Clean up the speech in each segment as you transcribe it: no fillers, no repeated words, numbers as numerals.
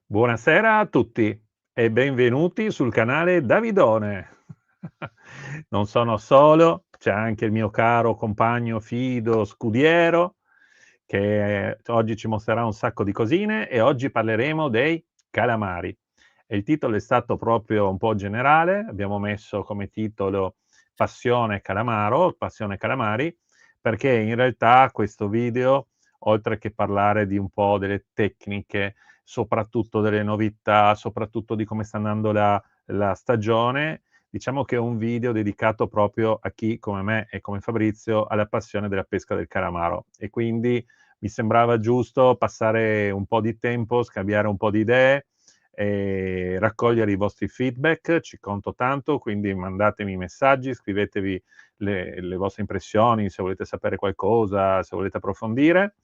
Buonasera a tutti e benvenuti sul canale Davidone. Non sono solo, c'è anche il mio caro compagno Fido Scudiero che oggi ci mostrerà un sacco di cosine e oggi parleremo dei calamari. E il titolo è stato proprio un po' generale, abbiamo messo come titolo Passione Calamaro, Passione Calamari, perché in realtà questo video, oltre che parlare di un po' delle tecniche, soprattutto delle novità, soprattutto di come sta andando la stagione, diciamo che è un video dedicato proprio a chi, come me e come Fabrizio, ha la passione della pesca del calamaro. E quindi mi sembrava giusto passare un po' di tempo, scambiare un po' di idee e raccogliere i vostri feedback, ci conto tanto, quindi mandatemi messaggi, scrivetevi le vostre impressioni, se volete sapere qualcosa, se volete approfondire.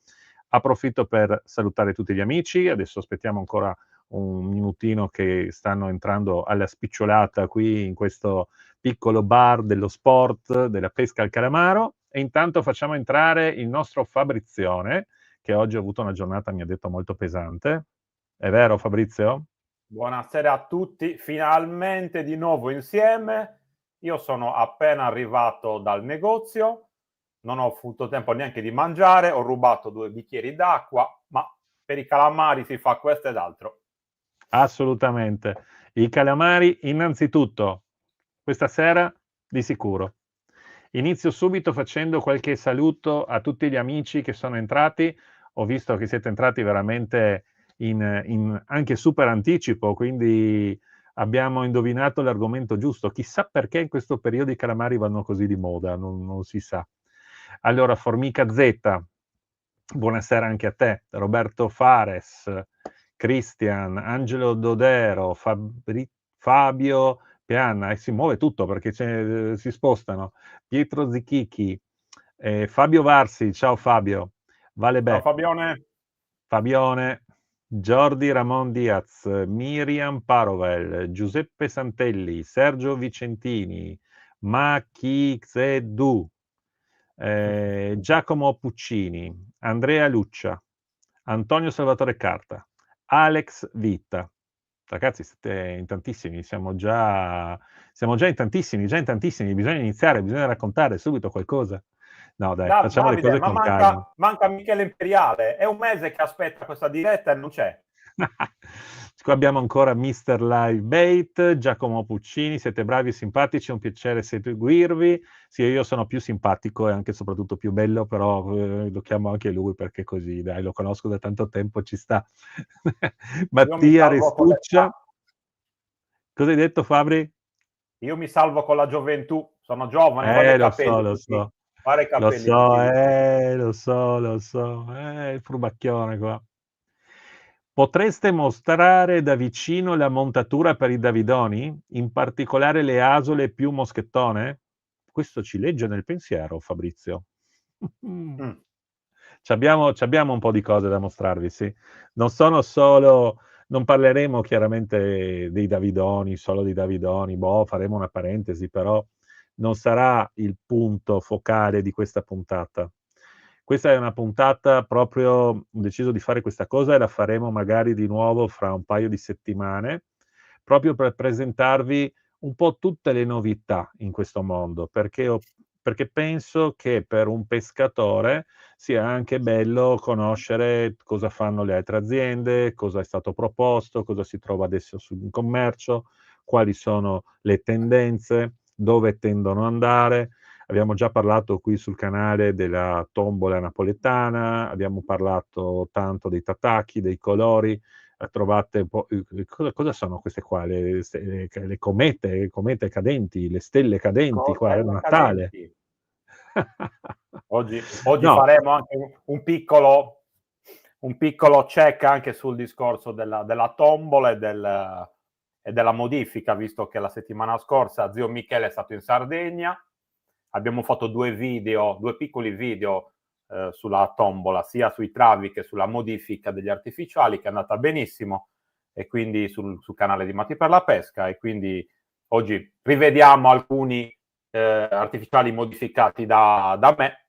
Approfitto per salutare tutti gli amici, adesso aspettiamo ancora un minutino che stanno entrando alla spicciolata qui in questo piccolo bar dello sport, della pesca al calamaro, e intanto facciamo entrare il nostro Fabrizione, che oggi ha avuto una giornata, mi ha detto, molto pesante. È vero, Fabrizio? Buonasera a tutti, finalmente di nuovo insieme. Io sono appena arrivato dal negozio, non ho avuto tempo neanche di mangiare, ho rubato 2 bicchieri d'acqua, ma per i calamari si fa questo ed altro. Assolutamente. I calamari innanzitutto, questa sera di sicuro. Inizio subito facendo qualche saluto a tutti gli amici che sono entrati. Ho visto che siete entrati veramente in anche super anticipo, quindi abbiamo indovinato l'argomento giusto. Chissà perché in questo periodo i calamari vanno così di moda, non si sa. Allora, Formica Z, buonasera anche a te. Roberto Fares, Cristian, Angelo Dodero, Fabio Pianna, e si muove tutto perché si spostano. Pietro Zichichi, Fabio Varsi, ciao Fabio, Ciao Valebè, Fabione. Fabione, Jordi Ramon Diaz, Miriam Parovel, Giuseppe Santelli, Sergio Vicentini, Maki Xedu, Giacomo Puccini, Andrea Luccia, Antonio Salvatore Carta, Alex Vitta. Ragazzi, siete in tantissimi, siamo già in tantissimi, bisogna iniziare, bisogna raccontare subito qualcosa. No, dai, facciamo le Davide, cose ma con calma. manca Michele Imperiale, è un mese che aspetta questa diretta e non c'è. Qua abbiamo ancora Mr. Live Bait, Giacomo Puccini, siete bravi e simpatici, è un piacere seguirvi. Sì, io sono più simpatico e anche soprattutto più bello, però lo chiamo anche lui perché così, dai, lo conosco da tanto tempo, ci sta. Io mi Mattia salvo con Restuccia, l'età, cosa hai detto Fabri? io mi salvo con la gioventù, sono giovane, guarda i Lo so, capelli lo tutti, so, guarda i lo capelli tutti so, lisci. lo so, il furbacchione qua. Potreste mostrare da vicino la montatura per i Davidoni, in particolare le asole più moschettone? Questo ci legge nel pensiero, Fabrizio. Mm. C'abbiamo un po' di cose da mostrarvi, sì. Non sono solo, non parleremo chiaramente dei Davidoni, solo dei Davidoni, boh, faremo una parentesi, però non sarà il punto focale di questa puntata. Questa è una puntata proprio, ho deciso di fare questa cosa e la faremo magari di nuovo fra un paio di settimane, proprio per presentarvi un po' tutte le novità in questo mondo, perché penso che per un pescatore sia anche bello conoscere cosa fanno le altre aziende, cosa è stato proposto, cosa si trova adesso in commercio, quali sono le tendenze, dove tendono ad andare. Abbiamo già parlato qui sul canale della tombola napoletana, abbiamo parlato tanto dei tataki, dei colori, trovate un po', cosa sono queste qua? Le comete cadenti, le stelle cadenti qua, è Stelle Natale. cadenti. Oggi No, faremo anche un piccolo check anche sul discorso della tombola e della modifica, visto che la settimana scorsa zio Michele è stato in Sardegna. Abbiamo fatto 2 piccoli video sulla tombola, sia sui travi che sulla modifica degli artificiali, che è andata benissimo, e quindi sul canale di Matti per la Pesca. E quindi oggi rivediamo alcuni artificiali modificati da me,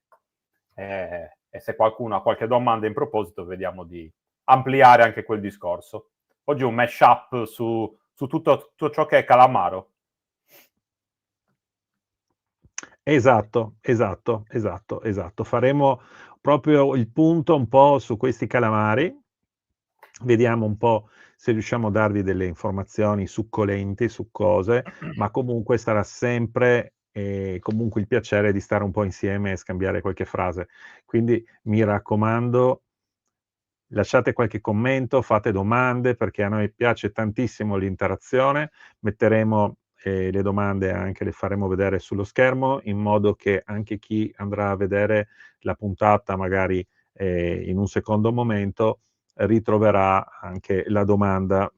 e se qualcuno ha qualche domanda in proposito vediamo di ampliare anche quel discorso. Oggi è un mashup su tutto ciò che è calamaro. Esatto, esatto, esatto, esatto. Faremo proprio il punto un po' su questi calamari. Vediamo un po' se riusciamo a darvi delle informazioni succolenti su cose, ma comunque sarà sempre comunque il piacere di stare un po' insieme e scambiare qualche frase. Quindi mi raccomando, lasciate qualche commento, fate domande, perché a noi piace tantissimo l'interazione. Metteremo le domande, anche le faremo vedere sullo schermo, in modo che anche chi andrà a vedere la puntata magari in un secondo momento ritroverà anche la domanda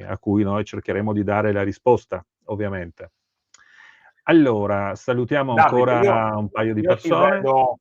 a cui noi cercheremo di dare la risposta, ovviamente. Allora, salutiamo Davide, ancora un paio di io ti persone. vedo,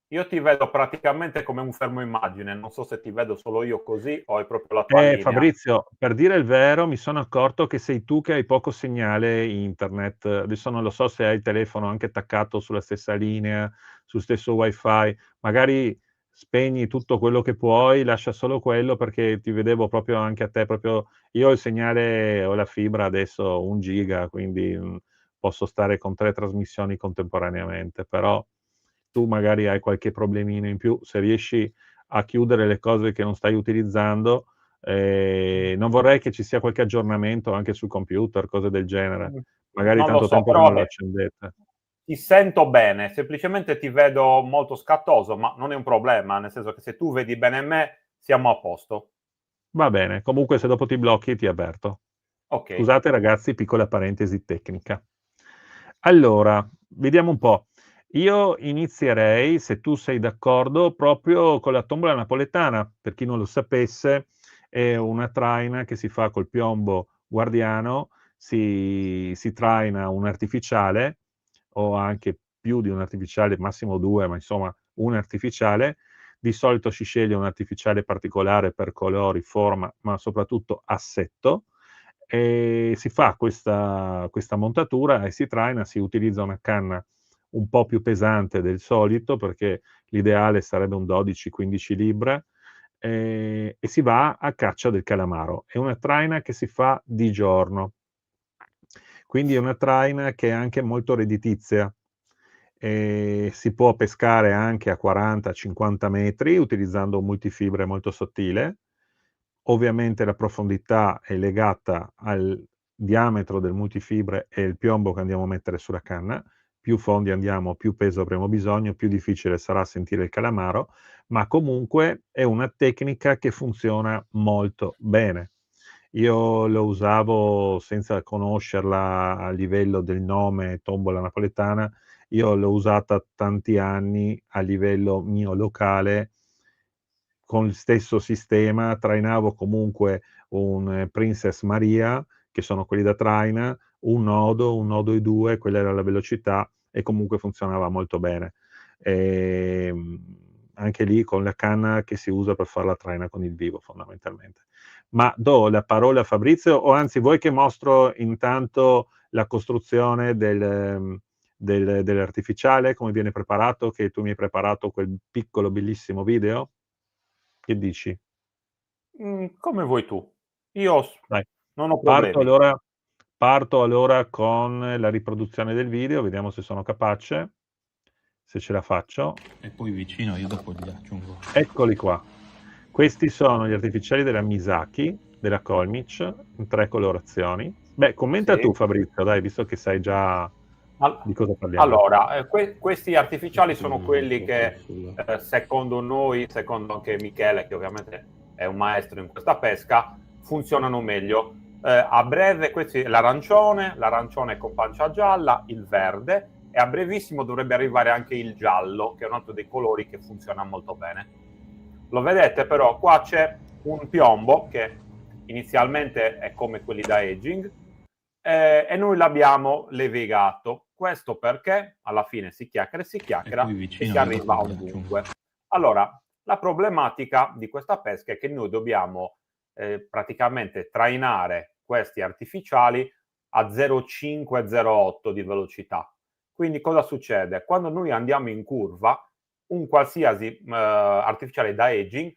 io ti vedo praticamente come un fermo immagine, non so se ti vedo solo io così o è proprio la tua linea. Fabrizio, per dire il vero, mi sono accorto che sei tu che hai poco segnale internet. Adesso non lo so se hai il telefono anche attaccato sulla stessa linea, sul stesso wifi. Magari spegni tutto quello che puoi, lascia solo quello, perché ti vedevo proprio anche a te. Proprio io ho il segnale, ho la fibra adesso 1 giga, quindi posso stare con 3 trasmissioni contemporaneamente. Però tu magari hai qualche problemino in più. Se riesci a chiudere le cose che non stai utilizzando, non vorrei che ci sia qualche aggiornamento anche sul computer, cose del genere. Magari Non lo tanto so, tempo che però non lo vabbè, accendete. ti sento bene, semplicemente ti vedo molto scattoso, ma non è un problema, nel senso che se tu vedi bene me, siamo a posto. Va bene, comunque se dopo ti blocchi ti avverto. Ok. Scusate ragazzi, piccola parentesi tecnica. Allora, vediamo un po'. Io inizierei, se tu sei d'accordo, proprio con la tombola napoletana. Per chi non lo sapesse, è una traina che si fa col piombo guardiano, si traina un artificiale, o anche più di un artificiale, massimo 2, ma insomma un artificiale. Di solito si sceglie un artificiale particolare per colori, forma, ma soprattutto assetto, e si fa questa montatura e si traina. Si utilizza una canna un po' più pesante del solito, perché l'ideale sarebbe un 12-15 libbre, e si va a caccia del calamaro. È una traina che si fa di giorno, quindi è una traina che è anche molto redditizia. Si può pescare anche a 40-50 metri utilizzando un multifibre molto sottile. Ovviamente la profondità è legata al diametro del multifibre e il piombo che andiamo a mettere sulla canna. Più fondi andiamo, più peso avremo bisogno, più difficile sarà sentire il calamaro, ma comunque è una tecnica che funziona molto bene. Io lo usavo senza conoscerla a livello del nome tombola napoletana. Io l'ho usata tanti anni a livello mio locale, con il stesso sistema. Trainavo comunque un Princess Maria, che sono quelli da traina, un nodo e 2, quella era la velocità, e comunque funzionava molto bene. Anche lì con la canna che si usa per far la traina con il vivo, fondamentalmente. Ma do la parola a Fabrizio, o anzi vuoi che mostro intanto la costruzione dell'artificiale, come viene preparato, che tu mi hai preparato quel piccolo bellissimo video? Che dici? Come vuoi tu. Io Dai, non ho parto problemi. allora parto allora con la riproduzione del video, vediamo se sono capace, se ce la faccio. E poi vicino io dopo gli aggiungo. Eccoli qua. Questi sono gli artificiali della Misaki, della Colmich, in 3 colorazioni. Beh, commenta tu Sì. Fabrizio, dai, visto che sai già Al- di cosa parliamo. Allora, questi artificiali Questo sono non quelli proprio che, sulla... secondo noi, secondo anche Michele, che ovviamente è un maestro in questa pesca, funzionano meglio. A breve, questi, l'arancione con pancia gialla, il verde, e a brevissimo dovrebbe arrivare anche il giallo, che è un altro dei colori che funziona molto bene. Lo vedete però, qua c'è un piombo che inizialmente è come quelli da edging, e noi l'abbiamo levigato. Questo perché alla fine si chiacchiera E poi e si vicino io dopo arriva a gli un aggiungo. dunque. Allora, la problematica di questa pesca è che noi dobbiamo praticamente trainare questi artificiali a 0,5-0,8 di velocità. Quindi cosa succede? Quando noi andiamo in curva, un qualsiasi artificiale da edging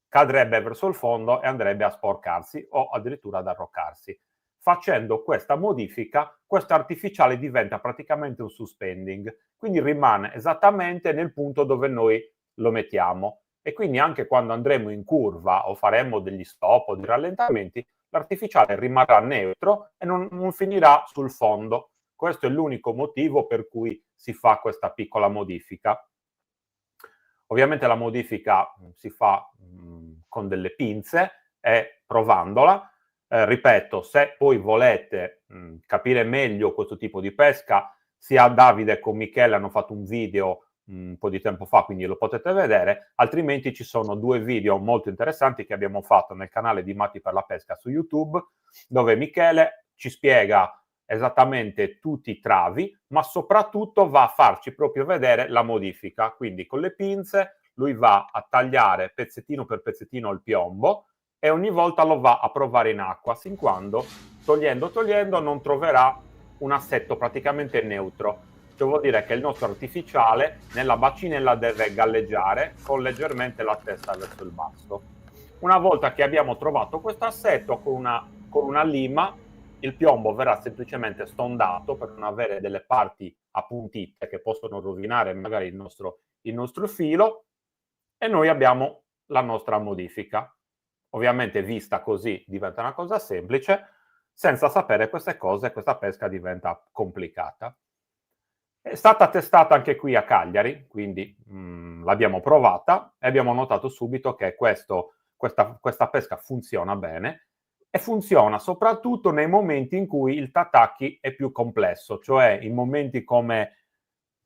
cadrebbe verso il fondo e andrebbe a sporcarsi o addirittura ad arroccarsi. Facendo questa modifica, questo artificiale diventa praticamente un suspending, quindi rimane esattamente nel punto dove noi lo mettiamo. E quindi anche quando andremo in curva o faremo degli stop o dei rallentamenti, l'artificiale rimarrà neutro e non finirà sul fondo. Questo è l'unico motivo per cui si fa questa piccola modifica. Ovviamente la modifica si fa con delle pinze e provandola. Ripeto, se poi volete capire meglio questo tipo di pesca, sia Davide che Michele hanno fatto un video un po' di tempo fa, quindi lo potete vedere, altrimenti ci sono 2 video molto interessanti che abbiamo fatto nel canale di Matti per la Pesca su YouTube, dove Michele ci spiega esattamente tutti i travi, ma soprattutto va a farci proprio vedere la modifica, quindi con le pinze lui va a tagliare pezzettino per pezzettino il piombo e ogni volta lo va a provare in acqua, sin quando, togliendo, non troverà un assetto praticamente neutro. Ciò vuol dire che il nostro artificiale nella bacinella deve galleggiare con leggermente la testa verso il basso. Una volta che abbiamo trovato questo assetto con una lima, il piombo verrà semplicemente stondato per non avere delle parti appuntite che possono rovinare magari il nostro filo, e noi abbiamo la nostra modifica. Ovviamente vista così diventa una cosa semplice, senza sapere queste cose questa pesca diventa complicata. È stata testata anche qui a Cagliari, quindi l'abbiamo provata e abbiamo notato subito che questa pesca funziona bene, e funziona soprattutto nei momenti in cui il tataki è più complesso, cioè in momenti come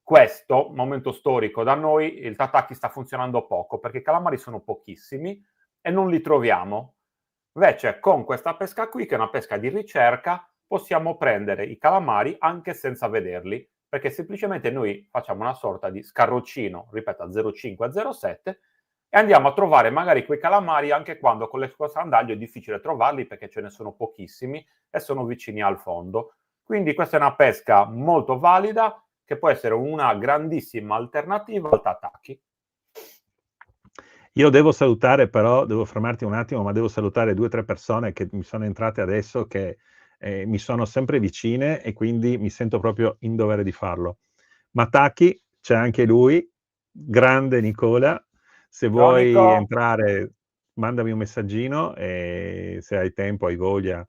questo, momento storico da noi, il tataki sta funzionando poco perché i calamari sono pochissimi e non li troviamo. Invece con questa pesca qui, che è una pesca di ricerca, possiamo prendere i calamari anche senza vederli, perché semplicemente noi facciamo una sorta di scarroccino, ripeto, a 0,5 a 0,7, e andiamo a trovare magari quei calamari anche quando con l'escosandaglio è difficile trovarli perché ce ne sono pochissimi e sono vicini al fondo. Quindi questa è una pesca molto valida che può essere una grandissima alternativa al tataki. Io devo salutare però, devo fermarti un attimo, ma devo salutare 2 o 3 persone che mi sono entrate adesso, che mi sono sempre vicine e quindi mi sento proprio in dovere di farlo. Mataki, c'è anche lui, grande Nicola, se Ciao vuoi Nico! entrare mandami un messaggino e se hai tempo, hai voglia,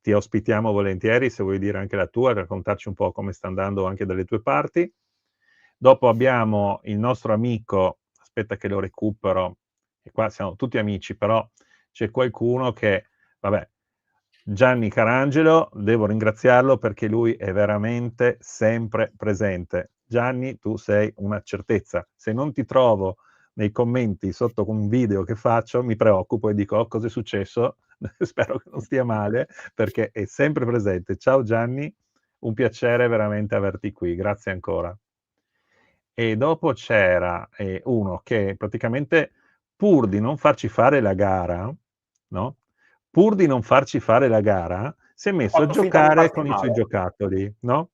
ti ospitiamo volentieri, se vuoi dire anche la tua, raccontarci un po' come sta andando anche dalle tue parti. Dopo abbiamo il nostro amico, aspetta che lo recupero, e qua siamo tutti amici, però c'è qualcuno che, vabbè, Gianni Carangelo, devo ringraziarlo perché lui è veramente sempre presente. Gianni, tu sei una certezza. Se non ti trovo nei commenti sotto con un video che faccio, mi preoccupo e dico, oh, cosa è successo? Spero che non stia male, perché è sempre presente. Ciao Gianni, un piacere veramente averti qui, grazie ancora. E dopo c'era uno che praticamente pur di non farci fare la gara, no? Pur di non farci fare la gara, si è Ho messo a fatto finta di giocare farti con i suoi male. giocattoli, no?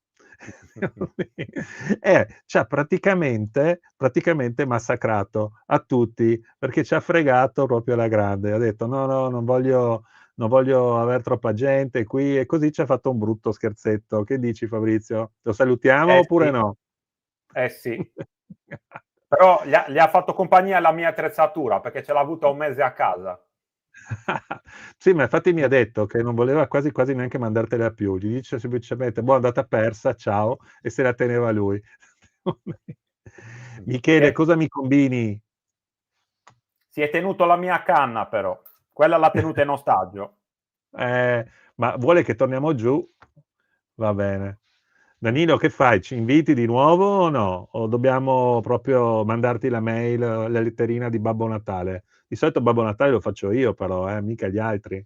Ci ha praticamente massacrato a tutti perché ci ha fregato proprio alla grande. Ha detto: no, no, non voglio aver troppa gente qui, e così ci ha fatto un brutto scherzetto. Che dici, Fabrizio? Lo salutiamo oppure Sì, no? sì. Però gli ha fatto compagnia la mia attrezzatura perché ce l'ha avuta un mese a casa. Sì, ma infatti mi ha detto che non voleva quasi quasi neanche mandartela più. Gli dice semplicemente: "Boh, è andata persa, ciao", e se la teneva lui. Si Michele, è, cosa mi combini? si è tenuto la mia canna però. Quella l'ha tenuta in ostaggio. Ma vuole che torniamo giù? Va bene. Danilo, che fai? Ci inviti di nuovo o no? O dobbiamo proprio mandarti la mail, la letterina di Babbo Natale? Di solito Babbo Natale lo faccio io però, mica gli altri.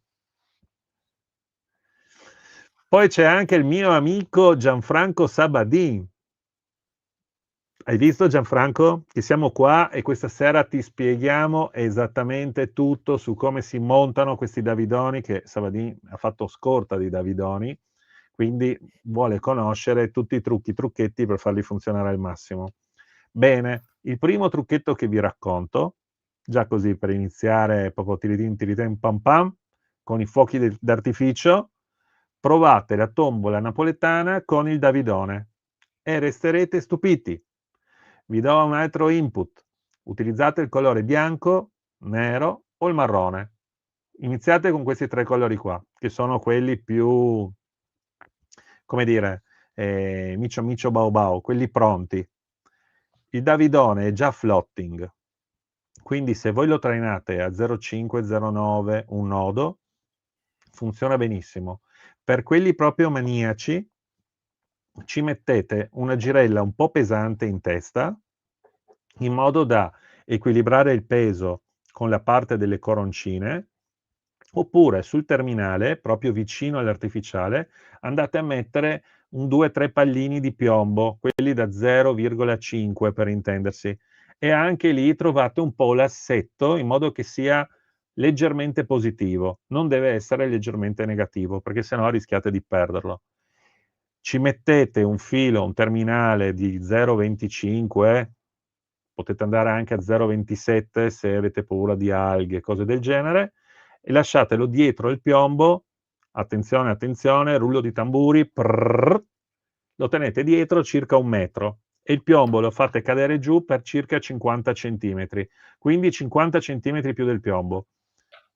Poi c'è anche il mio amico Gianfranco Sabadin. Hai visto Gianfranco? Che siamo qua e questa sera ti spieghiamo esattamente tutto su come si montano questi Davidoni, che Sabadin ha fatto scorta di Davidoni, quindi vuole conoscere tutti i trucchi, i trucchetti per farli funzionare al massimo. Bene, il primo trucchetto che vi racconto già così per iniziare, proprio tiritin pam pam, con i fuochi d'artificio, provate la tombola napoletana con il Davidone e resterete stupiti. Vi do un altro input. Utilizzate il colore bianco, nero o il marrone. Iniziate con questi 3 colori qua, che sono quelli più, come dire, micio micio bau bau, quelli pronti. Il Davidone è già floating, quindi se voi lo trainate a 0,5, 0,9, un nodo, funziona benissimo. Per quelli proprio maniaci, ci mettete una girella un po' pesante in testa, in modo da equilibrare il peso con la parte delle coroncine, oppure sul terminale, proprio vicino all'artificiale, andate a mettere un 2-3 pallini di piombo, quelli da 0,5 per intendersi, e anche lì trovate un po' l'assetto in modo che sia leggermente positivo, non deve essere leggermente negativo, perché sennò rischiate di perderlo. Ci mettete un filo, un terminale di 0,25, potete andare anche a 0,27 se avete paura di alghe, cose del genere, e lasciatelo dietro il piombo, attenzione, attenzione, rullo di tamburi, prrr, lo tenete dietro circa 1 metro e il piombo lo fate cadere giù per circa 50 centimetri, quindi 50 centimetri più del piombo.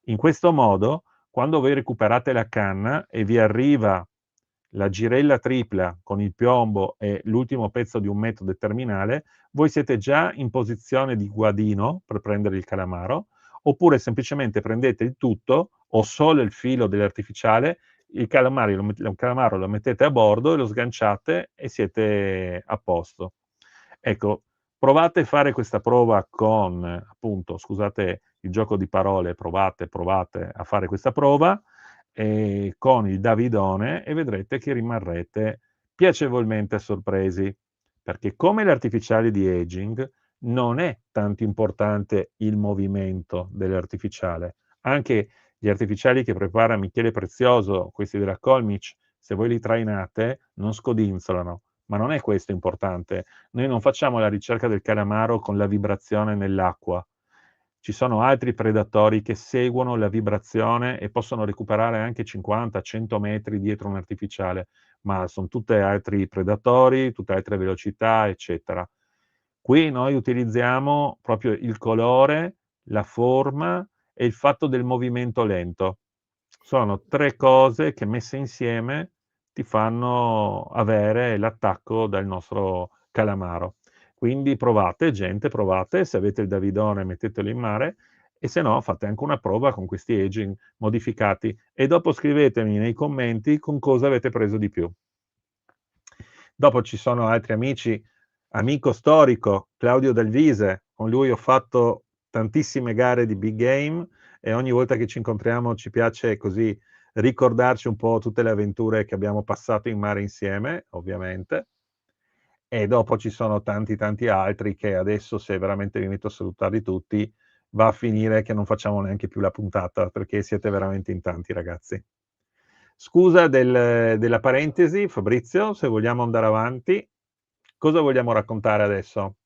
In questo modo, quando voi recuperate la canna e vi arriva la girella tripla con il piombo e l'ultimo pezzo di 1 metro del terminale, voi siete già in posizione di guadino per prendere il calamaro, oppure semplicemente prendete il tutto o solo il filo dell'artificiale, il calamaro lo mettete a bordo e lo sganciate e siete a posto. Ecco, provate a fare questa prova con, appunto, scusate il gioco di parole, provate a fare questa prova con il Davidone e vedrete che rimarrete piacevolmente sorpresi, perché come le artificiali di aging non è tanto importante il movimento dell'artificiale. Anche gli artificiali che prepara Michele Prezioso, questi della Colmich, se voi li trainate non scodinzolano, ma non è questo importante. Noi non facciamo la ricerca del calamaro con la vibrazione nell'acqua. Ci sono altri predatori che seguono la vibrazione e possono recuperare anche 50-100 metri dietro un artificiale, ma sono tutti altri predatori, tutte altre velocità, eccetera. Qui noi utilizziamo proprio il colore, la forma e il fatto del movimento lento. Sono 3 cose che messe insieme ti fanno avere l'attacco dal nostro calamaro. Quindi provate, gente, provate, se avete il Davidone mettetelo in mare e se no fate anche una prova con questi aging modificati e dopo scrivetemi nei commenti con cosa avete preso di più. Dopo ci sono altri amici, amico storico Claudio Dalvise, con lui ho fatto tantissime gare di big game e ogni volta che ci incontriamo ci piace così ricordarci un po' tutte le avventure che abbiamo passato in mare insieme, ovviamente. E dopo ci sono tanti altri che adesso, se veramente vi metto a salutarli tutti, va a finire che non facciamo neanche più la puntata, perché siete veramente in tanti, ragazzi. Scusa della parentesi, Fabrizio, se vogliamo andare avanti, cosa vogliamo raccontare adesso?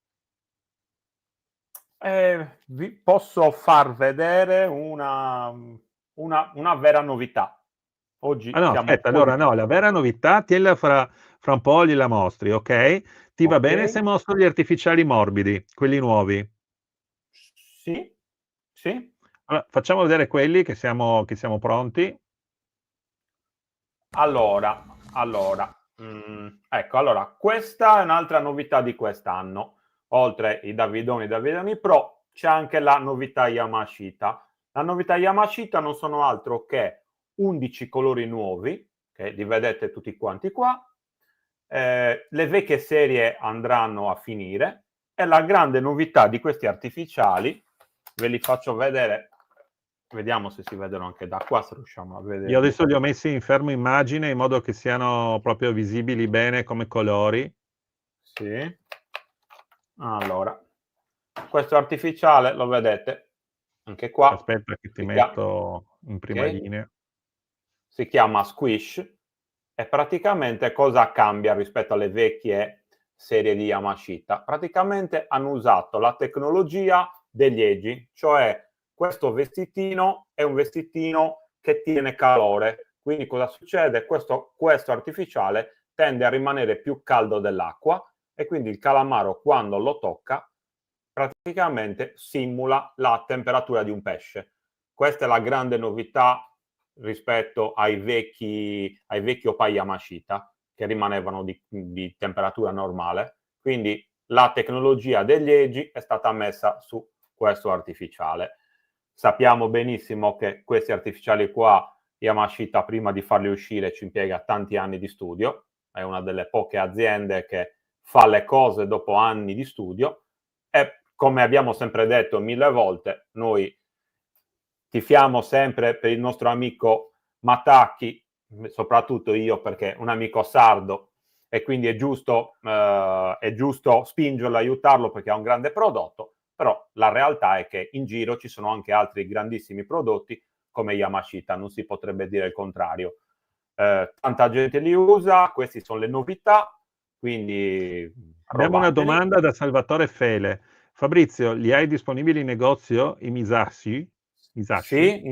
Vi posso far vedere una vera novità. Oggi Ah no, siamo un aspetta, po' di... allora no, la vera novità, tienila fra un po' gliela mostri, ok? Ti va Ok? bene se mostro gli artificiali morbidi, quelli nuovi? Sì, sì. Allora, facciamo vedere quelli che siamo pronti. Ecco, allora, questa è un'altra novità di quest'anno. Oltre i Davidoni Pro, c'è anche la novità Yamashita. La novità Yamashita non sono altro che 11 colori nuovi, che li vedete tutti quanti qua. Le vecchie serie andranno a finire e la grande novità di questi artificiali, ve li faccio vedere, vediamo se si vedono anche da qua, se riusciamo a Io vederli. adesso li ho messi in fermo immagine in modo che siano proprio visibili bene come colori. Sì. Allora, questo artificiale lo vedete anche qua. Aspetta che ti Si chiama, metto in prima okay, linea. si chiama Squish e praticamente cosa cambia rispetto alle vecchie serie di Yamashita? Praticamente hanno usato la tecnologia degli cioè questo vestitino è un vestitino che tiene calore, quindi cosa succede? Questo artificiale tende a rimanere più caldo dell'acqua e quindi il calamaro quando lo tocca praticamente simula la temperatura di un pesce. Questa è la grande novità rispetto ai vecchi Oppa Yamashita che rimanevano di temperatura normale, quindi la tecnologia degli Eiji è stata messa su questo artificiale. Sappiamo benissimo che questi artificiali qua Yamashita prima di farli uscire ci impiega tanti anni di studio, è una delle poche aziende che fa le cose dopo anni di studio e come abbiamo sempre detto 1000 volte, noi tifiamo sempre per il nostro amico Matacchi, soprattutto io perché è un amico sardo e quindi è giusto spingerlo, aiutarlo perché ha un grande prodotto, però la realtà è che in giro ci sono anche altri grandissimi prodotti come Yamashita, non si potrebbe dire il contrario. Tanta gente li usa, queste sono le novità, quindi Abbiamo una provateli. domanda da Salvatore Fele. Fabrizio, li hai disponibili in negozio i Misashi? Sì,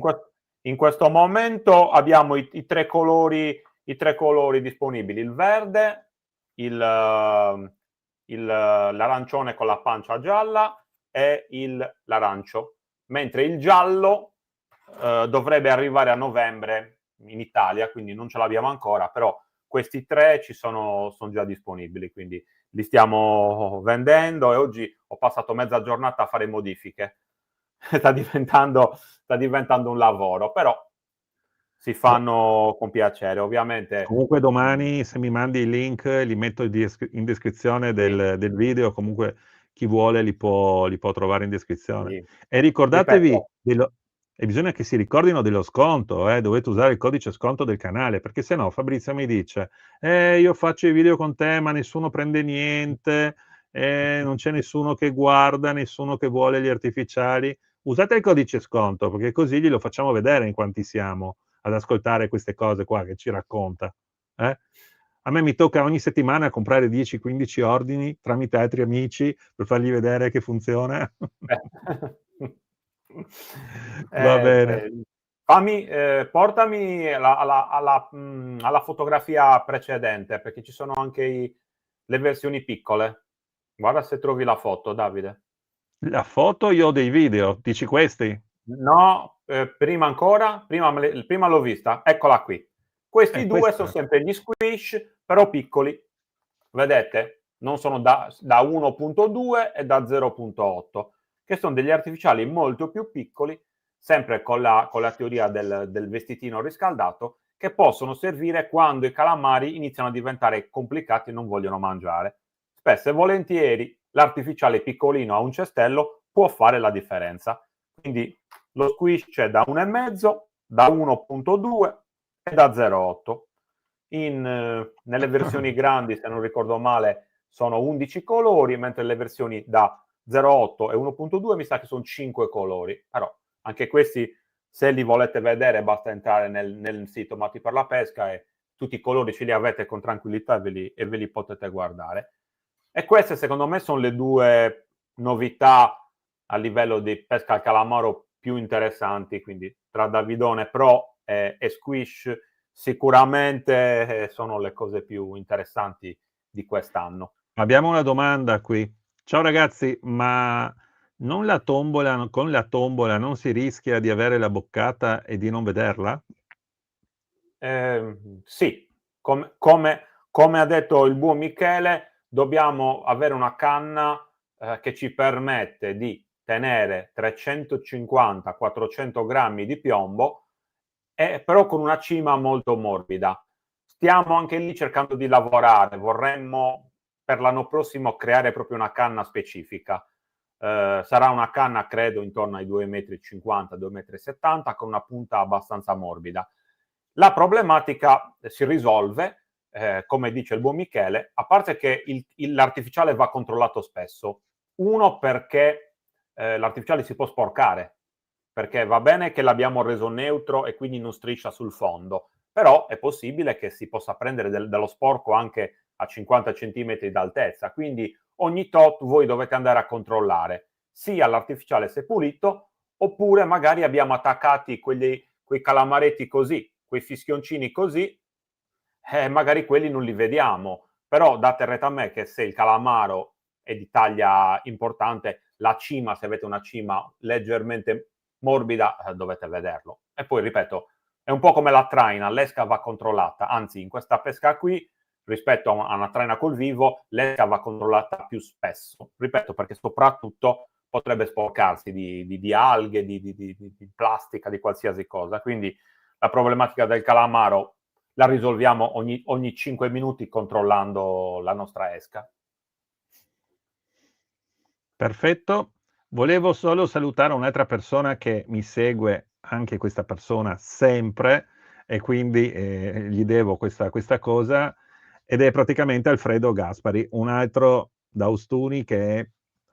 in questo momento abbiamo i tre colori disponibili, il verde, l'arancione con la pancia gialla e l'arancio, mentre il giallo dovrebbe arrivare a novembre in Italia, quindi non ce l'abbiamo ancora, però questi tre sono già disponibili, quindi li stiamo vendendo e oggi ho passato mezza giornata a fare modifiche. sta diventando un lavoro, però si fanno con piacere, ovviamente. Comunque domani se mi mandi il link li metto in descrizione Sì, del video, comunque chi vuole li può trovare in descrizione. sì. E ricordatevi, Ripeto, e bisogna che si ricordino dello sconto, dovete usare il codice sconto del canale, perché se no Fabrizio mi dice, io faccio i video con te ma nessuno prende niente, non c'è nessuno che guarda, nessuno che vuole gli artificiali. Usate il codice sconto, perché così glielo facciamo vedere in quanti siamo ad ascoltare queste cose qua che ci racconta. A me mi tocca ogni settimana comprare 10-15 ordini tramite altri amici per fargli vedere che funziona. Va bene. portami alla fotografia precedente, perché ci sono anche le versioni piccole. Guarda se trovi la foto, Davide. La foto io ho dei video, dici questi? No, prima ancora, prima l'ho vista, eccola qui. Questi due sono Questa. sempre gli squish, però piccoli. Vedete? Non sono da 1.2 e da 0.8, che sono degli artificiali molto più piccoli, sempre con la teoria del vestitino riscaldato, che possono servire quando i calamari iniziano a diventare complicati e non vogliono mangiare. Spesso e volentieri l'artificiale piccolino a un cestello può fare la differenza. Quindi lo squish c'è da 1,5, da 1.2 e da 0.8. Nelle versioni grandi, se non ricordo male, sono 11 colori, mentre le versioni da 0.8 e 1.2 mi sa che sono 5 colori. Però anche questi, se li volete vedere, basta entrare nel sito Matti per la Pesca e tutti i colori ce li avete con tranquillità e ve li potete guardare. E queste, secondo me, sono le due novità a livello di pesca al calamaro più interessanti, quindi tra Davidone Pro e Squish sicuramente sono le cose più interessanti di quest'anno. Abbiamo una domanda qui. Ciao ragazzi, ma con la tombola non si rischia di avere la boccata e di non vederla? Sì, come ha detto il buon Michele, dobbiamo avere una canna che ci permette di tenere 350-400 grammi di piombo, però con una cima molto morbida. Stiamo anche lì cercando di lavorare, vorremmo per l'anno prossimo creare proprio una canna specifica. Sarà una canna, credo, intorno ai 2,50 m, 2,70 m, con una punta abbastanza morbida. La problematica si risolve, come dice il buon Michele, a parte che l'artificiale va controllato spesso. Uno, perché l'artificiale si può sporcare, perché va bene che l'abbiamo reso neutro e quindi non striscia sul fondo, però è possibile che si possa prendere dello sporco anche a 50 cm d'altezza, quindi ogni tot voi dovete andare a controllare. sia l'artificiale se pulito, oppure magari abbiamo attaccati quei calamaretti così, quei fischioncini così, magari quelli non li vediamo. Però date retta a me che se il calamaro è di taglia importante, la cima, se avete una cima leggermente morbida, dovete vederlo. E poi, ripeto, è un po' come la traina, l'esca va controllata, anzi in questa pesca qui, rispetto a una traina col vivo, l'esca va controllata più spesso, ripeto, perché soprattutto potrebbe sporcarsi di alghe, di plastica, di qualsiasi cosa. Quindi la problematica del calamaro la risolviamo ogni 5 minuti controllando la nostra esca. Perfetto. Volevo solo salutare un'altra persona che mi segue, anche questa persona, sempre, e quindi gli devo questa cosa, ed è praticamente Alfredo Gaspari, un altro da Ostuni che è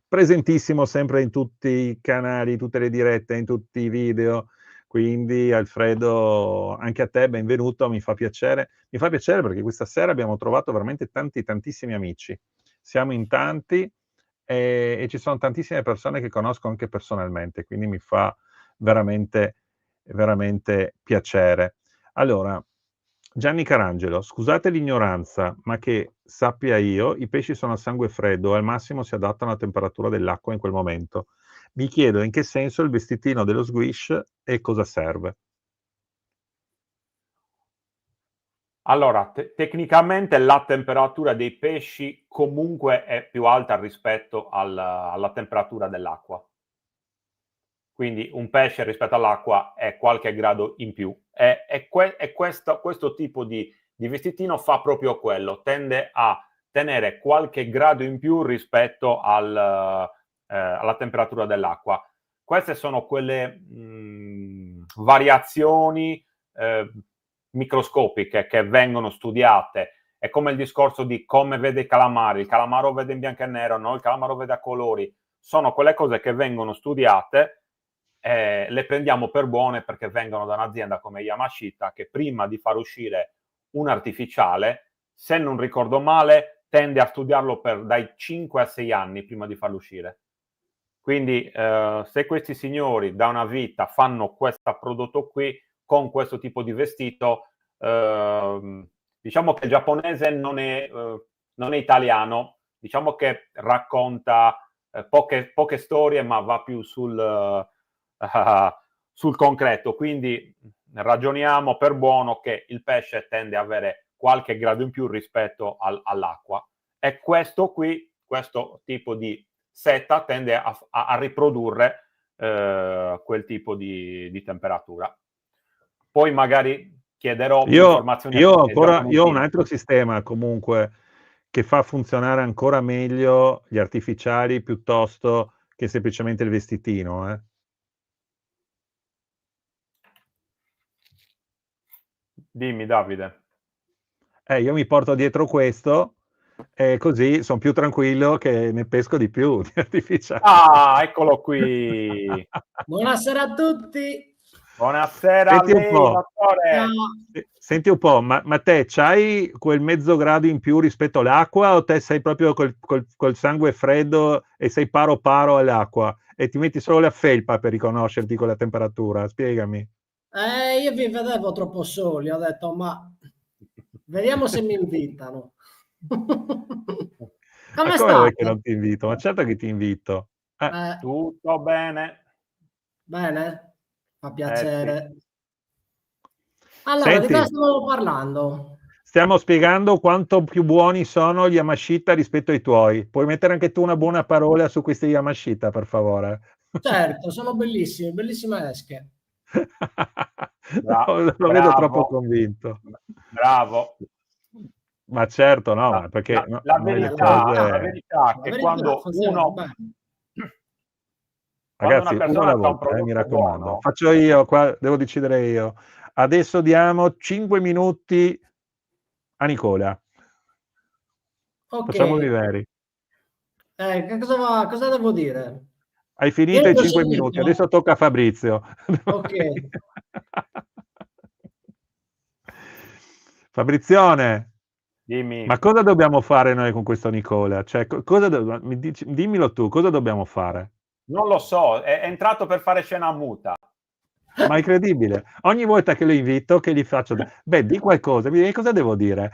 presentissimo sempre in tutti i canali, tutte le dirette, in tutti i video. Quindi Alfredo, anche a te benvenuto, mi fa piacere perché questa sera abbiamo trovato veramente tantissimi amici. Siamo in tanti e ci sono tantissime persone che conosco anche personalmente, quindi mi fa veramente piacere. Allora, Gianni Carangelo, scusate l'ignoranza, ma che sappia io, i pesci sono a sangue freddo, al massimo si adattano alla temperatura dell'acqua in quel momento. Mi chiedo in che senso il vestitino dello squish e cosa serve. Allora, tecnicamente la temperatura dei pesci comunque è più alta rispetto alla temperatura dell'acqua. Quindi un pesce rispetto all'acqua è qualche grado in più. E questo tipo di vestitino fa proprio quello, tende a tenere qualche grado in più rispetto alla temperatura dell'acqua. Queste sono quelle variazioni microscopiche che vengono studiate. È come il discorso di come vede i calamari. Il calamaro vede in bianco e nero, no? Il calamaro vede a colori. Sono quelle cose che vengono studiate, le prendiamo per buone perché vengono da un'azienda come Yamashita, che prima di far uscire un artificiale, se non ricordo male, tende a studiarlo dai 5 a 6 anni prima di farlo uscire. Quindi se questi signori da una vita fanno questo prodotto qui con questo tipo di vestito, diciamo che il giapponese non è italiano, diciamo che racconta poche storie, ma va più sul concreto. Quindi ragioniamo per buono che il pesce tende ad avere qualche grado in più rispetto all'acqua, e questo tipo di seta tende a riprodurre quel tipo di temperatura. Poi magari chiederò più informazioni. Io ho un altro sistema comunque che fa funzionare ancora meglio gli artificiali piuttosto che semplicemente il vestitino. Dimmi, Davide. Io mi porto dietro questo e così sono più tranquillo che ne pesco di più di artificiali. Ah, eccolo qui. Buonasera a tutti. Buonasera a lei, dottore. Senti un po', ma te c'hai quel mezzo grado in più rispetto all'acqua, o te sei proprio col sangue freddo e sei paro all'acqua e ti metti solo la felpa per riconoscerti con la temperatura? Spiegami. Io vi vedevo troppo soli, ho detto, ma vediamo se mi invitano. Come Come vuoi state? che non ti invito? Ma certo che ti invito. Tutto bene. Bene? Fa piacere. Sì. Allora, Senti, di cosa stiamo parlando? stiamo spiegando quanto più buoni sono gli Yamashita rispetto ai tuoi. Puoi mettere anche tu una buona parola su questi Yamashita, per favore? Certo, sono bellissimi, bellissime esche. Lo vedo troppo convinto. Bravo. Ma certo, no, perché la noi le verità cose... è che quando uno... Ragazzi, uno alla volta, mi raccomando. Buono. Faccio io, qua devo decidere io. Adesso diamo 5 minuti a Nicola. Ok. Facciamoli veri. Cosa devo dire? Hai finito i 5 minuti, adesso tocca a Fabrizio. Ok. Fabrizione, dimmi. Ma cosa dobbiamo fare noi con questo Nicola? Cioè, dimmelo tu, cosa dobbiamo fare? Non lo so, è entrato per fare scena muta. Ma è incredibile. Ogni volta che lo invito, che gli faccio, beh, di qualcosa, mi dice, cosa devo dire?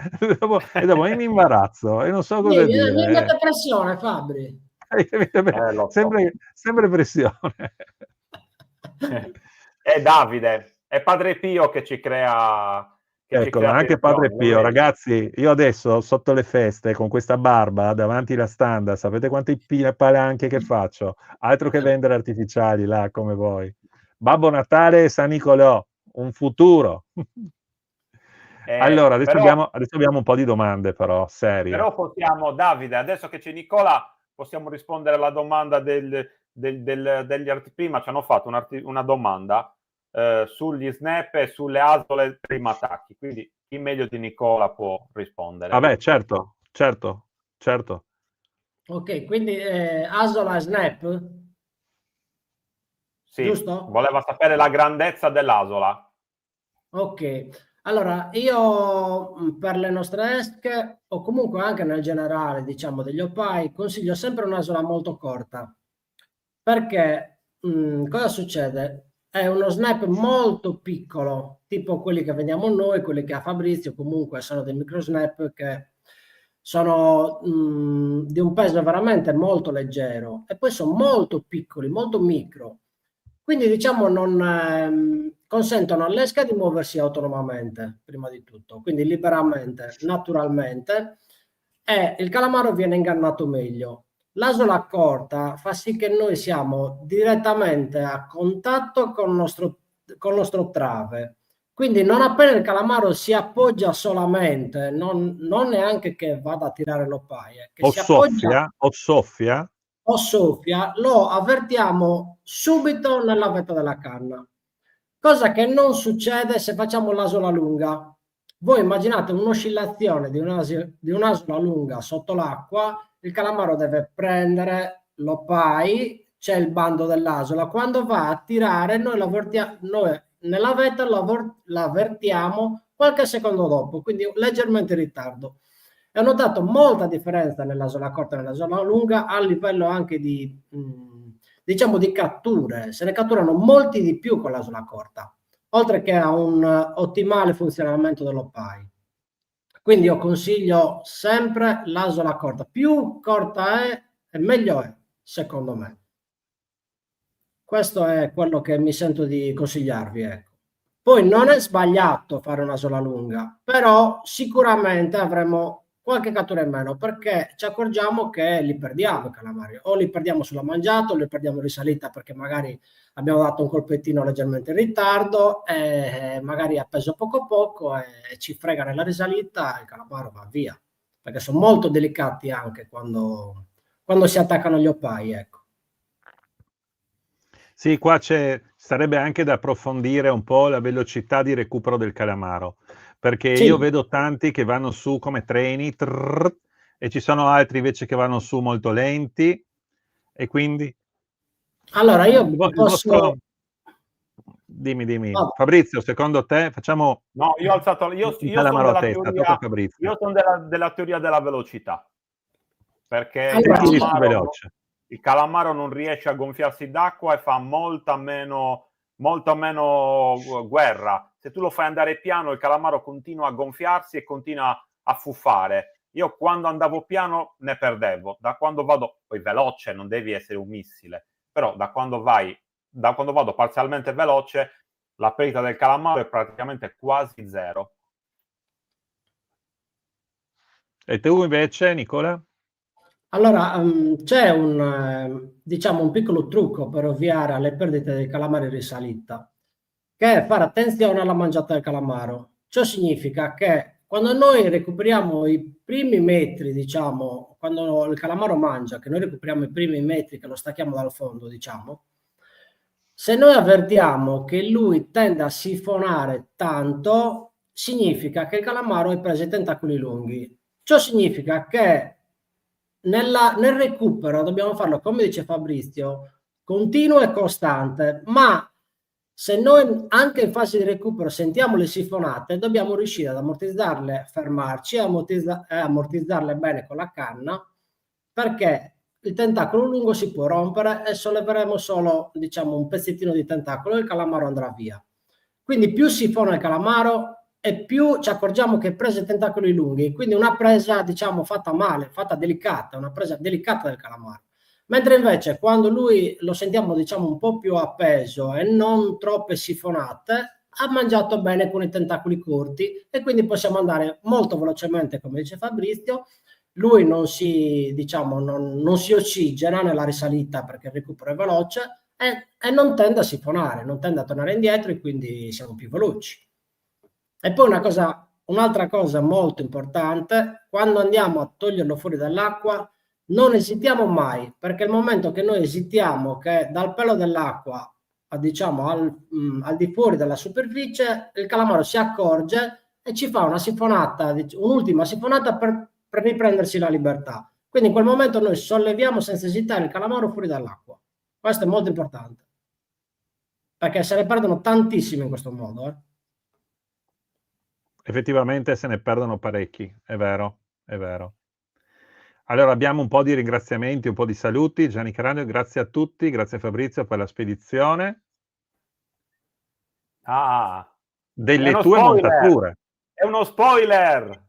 E dopo mi imbarazzo e non so cosa Mi dire. mette pressione, Fabri. Lo so. Sempre pressione. È Davide, è Padre Pio che ci crea... Eccolo, anche Padre Pio. Ragazzi, io adesso sotto le feste con questa barba davanti alla standa, sapete quante palanche che faccio? Altro che vendere artificiali là come voi. Babbo Natale e San Nicolò, un futuro. Allora, adesso abbiamo un po' di domande però, serie. Però possiamo, Davide, adesso che c'è Nicola, possiamo rispondere alla domanda degli artisti. Prima ci hanno fatto una domanda sugli snap e sulle asole prima attacchi, quindi chi meglio di Nicola può rispondere. Vabbè, certo. Ok, quindi asola snap? Sì, giusto? Voleva sapere la grandezza dell'asola. Ok, allora io per le nostre esche o comunque anche nel generale, diciamo, degli opai, consiglio sempre un'asola molto corta, perché cosa succede? È uno snap molto piccolo, tipo quelli che vediamo noi, quelli che ha Fabrizio, comunque sono dei micro snap che sono di un peso veramente molto leggero e poi sono molto piccoli, molto micro. Quindi diciamo non consentono all'esca di muoversi autonomamente, prima di tutto, quindi liberamente, naturalmente, e il calamaro viene ingannato meglio. L'asola corta fa sì che noi siamo direttamente a contatto con il nostro trave. Quindi non appena il calamaro si appoggia solamente, non neanche che vada a tirare l'oppaie, che O si appoggia soffia. o soffia, lo avvertiamo subito nella vetta della canna, cosa che non succede se facciamo l'asola lunga. Voi immaginate un'oscillazione di un'asola lunga sotto l'acqua, il calamaro deve prendere l'opai, c'è il bando dell'asola, quando va a tirare noi nella vetta l'avvertiamo qualche secondo dopo, quindi leggermente in ritardo. E ho notato molta differenza nell'asola corta e nell'asola lunga a livello anche di, diciamo, di catture. Se ne catturano molti di più con l'asola corta, oltre che a un ottimale funzionamento dell'oppai. Quindi io consiglio sempre l'asola corta. Più corta è, e meglio è, secondo me. Questo è quello che mi sento di consigliarvi, ecco. Poi non è sbagliato fare una sola lunga, però sicuramente avremo qualche cattura in meno perché ci accorgiamo che li perdiamo i calamari, o li perdiamo sulla mangiata o li perdiamo in risalita perché magari abbiamo dato un colpettino leggermente in ritardo e magari ha preso poco e ci frega nella risalita e il calamaro va via, perché sono molto delicati anche quando si attaccano gli oppai, ecco. Sì, qua sarebbe anche da approfondire un po' la velocità di recupero del calamaro, perché Sì. io vedo tanti che vanno su come treni e ci sono altri invece che vanno su molto lenti e quindi allora io il posso... vostro... Dimmi. Oh. Fabrizio, secondo te facciamo No, io ho alzato... Io sono della teoria... Io sono della teoria della velocità. Perché allora, il calamaro non riesce a gonfiarsi d'acqua e fa molta meno guerra. Se tu lo fai andare piano, il calamaro continua a gonfiarsi e continua a fuffare. Io quando andavo piano ne perdevo. Da quando vado poi veloce, non devi essere un missile, però da quando vado parzialmente veloce, la perdita del calamaro è praticamente quasi zero. E tu invece, Nicola? Allora, c'è diciamo, un piccolo trucco per ovviare alle perdite del calamaro in risalita, che è fare attenzione alla mangiata del calamaro. Ciò significa che quando noi recuperiamo i primi metri, diciamo, quando il calamaro mangia, che noi recuperiamo i primi metri che lo stacchiamo dal fondo, diciamo, se noi avvertiamo che lui tende a sifonare tanto, significa che il calamaro ha preso i tentacoli lunghi. Ciò significa che nel recupero dobbiamo farlo, come dice Fabrizio, continuo e costante, ma se noi anche in fase di recupero sentiamo le sifonate, dobbiamo riuscire ad ammortizzarle, fermarci e ammortizzarle bene con la canna, perché il tentacolo lungo si può rompere e solleveremo solo, diciamo, un pezzettino di tentacolo e il calamaro andrà via. Quindi più sifona il calamaro e più ci accorgiamo che prese tentacoli lunghi, quindi una presa, diciamo, fatta male, fatta delicata, una presa delicata del calamaro. Mentre invece quando lui lo sentiamo, diciamo, un po' più appeso e non troppe sifonate, ha mangiato bene con i tentacoli corti e quindi possiamo andare molto velocemente, come dice Fabrizio. Lui non si, diciamo, non si ossigena nella risalita perché il recupero è veloce e non tende a sifonare, non tende a tornare indietro e quindi siamo più veloci. E poi un'altra cosa molto importante, quando andiamo a toglierlo fuori dall'acqua, non esitiamo mai, perché il momento che noi esitiamo che dal pelo dell'acqua, diciamo, al di fuori della superficie, il calamaro si accorge e ci fa una sifonata, un'ultima sifonata per riprendersi la libertà. Quindi in quel momento noi solleviamo senza esitare il calamaro fuori dall'acqua. Questo è molto importante, perché se ne perdono tantissimi in questo modo. Effettivamente se ne perdono parecchi, è vero, è vero. Allora abbiamo un po' di ringraziamenti, un po' di saluti. Gianni Caranio, grazie a tutti, grazie Fabrizio per la spedizione. Delle tue montature. È uno spoiler!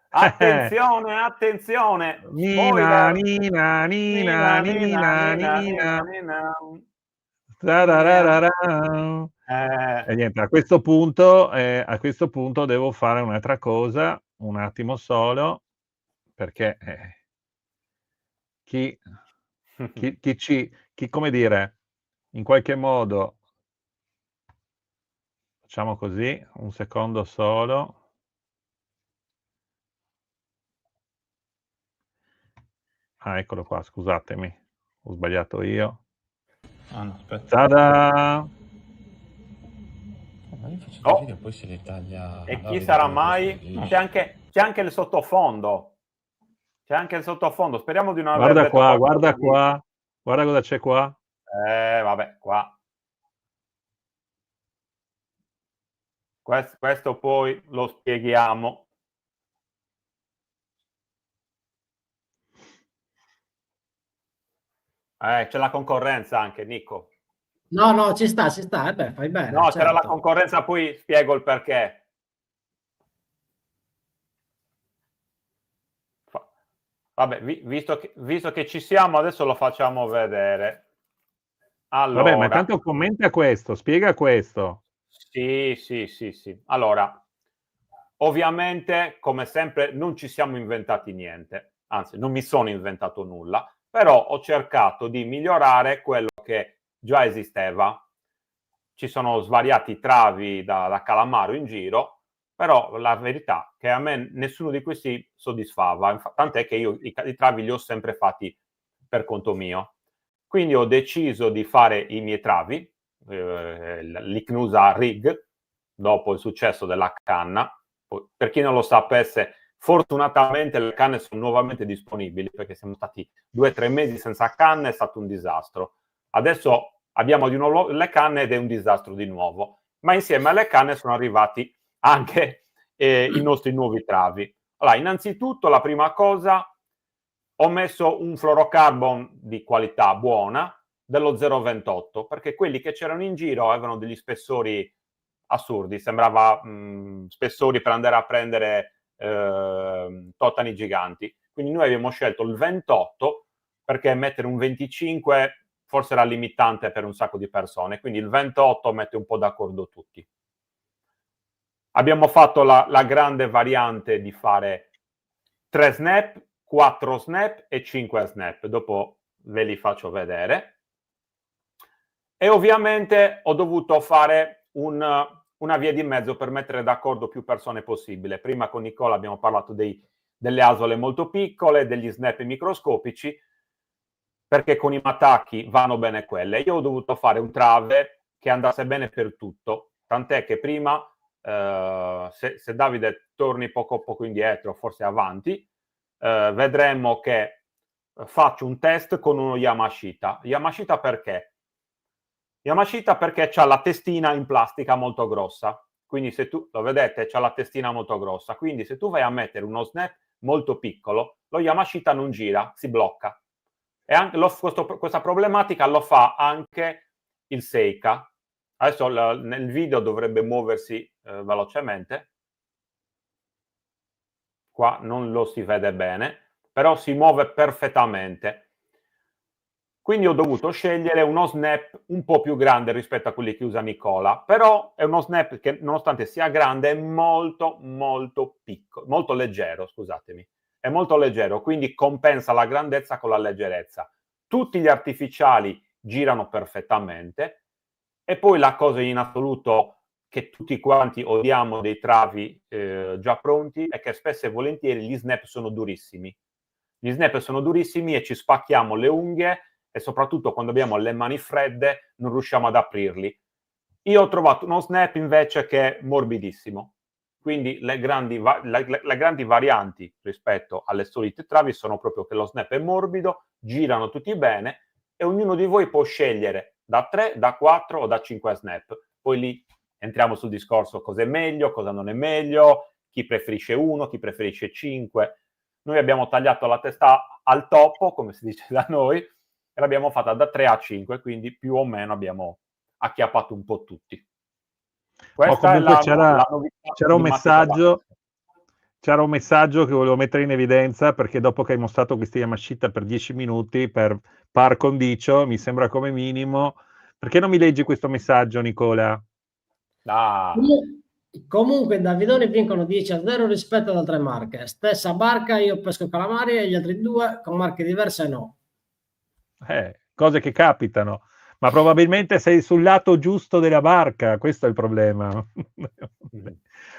Attenzione, attenzione! Nina, Spoiler! Nina, Nina, Nina, Nina. E niente, a questo punto devo fare un'altra cosa, un attimo solo, perché chi, come dire, in qualche modo, facciamo così, un secondo solo. Ah, eccolo qua, scusatemi, ho sbagliato io. Ah no, aspetta. Tada! Ma io faccio dei video, poi si ritaglia. E chi sarà mai? C'è anche il sottofondo. C'è anche il sottofondo. Speriamo di non aver Guarda detto qua, qualcosa guarda di... qua, guarda cosa c'è qua. Vabbè, qua. Questo poi lo spieghiamo. C'è la concorrenza anche, Nico. No, ci sta, beh, fai bene. No, certo. c'era la concorrenza, poi spiego il perché. Vabbè, visto che ci siamo, adesso lo facciamo vedere. Allora, vabbè, ma intanto commenta questo, spiega questo. Sì. Allora, ovviamente, come sempre, non ci siamo inventati niente. Anzi, non mi sono inventato nulla, però ho cercato di migliorare quello che già esisteva. Ci sono svariati travi da calamaro in giro, però la verità è che a me nessuno di questi soddisfava, tant'è che io i travi li ho sempre fatti per conto mio. Quindi ho deciso di fare i miei travi, l'Icnusa Rig, dopo il successo della canna. Per chi non lo sapesse, fortunatamente le canne sono nuovamente disponibili, perché siamo stati 2 o 3 mesi senza canne, è stato un disastro. Adesso abbiamo di nuovo le canne ed è un disastro di nuovo, ma insieme alle canne sono arrivati anche i nostri nuovi travi. Allora, innanzitutto la prima cosa, ho messo un fluorocarbon di qualità buona dello 0,28, perché quelli che c'erano in giro avevano degli spessori assurdi, sembrava spessori per andare a prendere totani giganti. Quindi noi abbiamo scelto il 28 perché mettere un 25 forse era limitante per un sacco di persone, quindi il 28 mette un po' d'accordo tutti. Abbiamo fatto la grande variante di fare 3 snap, 4 snap e 5 snap, dopo ve li faccio vedere. E ovviamente ho dovuto fare una via di mezzo per mettere d'accordo più persone possibile. Prima con Nicola abbiamo parlato delle asole molto piccole, degli snap microscopici, perché con i matacchi vanno bene quelle. Io ho dovuto fare un trave che andasse bene per tutto, tant'è che prima, se Davide torni poco indietro, forse avanti, vedremo che faccio un test con uno Yamashita. Yamashita perché? Yamashita perché c'ha la testina in plastica molto grossa, quindi se tu, lo vedete, c'ha la testina molto grossa, quindi se tu vai a mettere uno snap molto piccolo, lo Yamashita non gira, si blocca. E anche questa problematica lo fa anche il Seika. Adesso nel video dovrebbe muoversi velocemente. Qua non lo si vede bene, però si muove perfettamente. Quindi ho dovuto scegliere uno snap un po' più grande rispetto a quelli che usa Nicola, però è uno snap che, nonostante sia grande, è molto piccolo, molto leggero, scusatemi. È molto leggero, quindi compensa la grandezza con la leggerezza. Tutti gli artificiali girano perfettamente, e poi la cosa in assoluto che tutti quanti odiamo dei travi già pronti è che spesso e volentieri gli snap sono durissimi. Gli snap sono durissimi e ci spacchiamo le unghie, e soprattutto quando abbiamo le mani fredde non riusciamo ad aprirli. Io ho trovato uno snap invece che è morbidissimo, quindi le grandi varianti rispetto alle solite travi sono proprio che lo snap è morbido, girano tutti bene, e ognuno di voi può scegliere da 3, da 4 o da 5 snap. Poi lì entriamo sul discorso cosa è meglio, cosa non è meglio, chi preferisce 1, chi preferisce 5. Noi abbiamo tagliato la testa al topo, come si dice da noi, e l'abbiamo fatta da 3 a 5, quindi più o meno abbiamo acchiappato un po' tutti. Questa è la novità. C'era un messaggio che volevo mettere in evidenza, perché dopo che hai mostrato questa Yamashita per 10 minuti, per par condicio, mi sembra come minimo. Perché non mi leggi questo messaggio, Nicola? Comunque Davidoni vincono 10-0 rispetto ad altre marche. Stessa barca, io pesco calamari e gli altri due con marche diverse no. Cose che capitano, ma probabilmente sei sul lato giusto della barca, questo è il problema.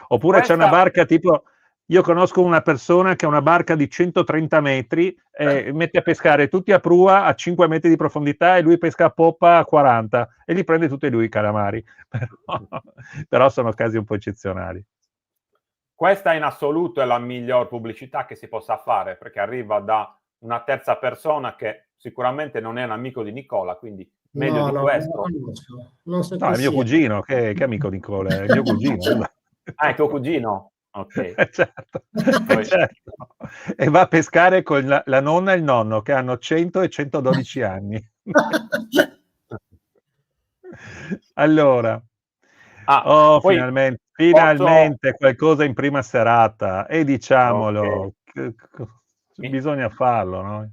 Oppure c'è una barca tipo, io conosco una persona che ha una barca di 130 metri e mette a pescare tutti a prua a 5 metri di profondità, e lui pesca a poppa a 40 e li prende tutti e lui i calamari. Però sono casi un po' eccezionali. Questa in assoluto è la miglior pubblicità che si possa fare, perché arriva da una terza persona che sicuramente non è un amico di Nicola, quindi meglio di questo. Non so no, è mio cugino, che amico Nicola, è mio cugino. Ah, è tuo cugino? Ok. Certo. E va a pescare con la nonna e il nonno, che hanno 100 e 112 anni. Allora, finalmente qualcosa in prima serata, e diciamolo, bisogna farlo, no?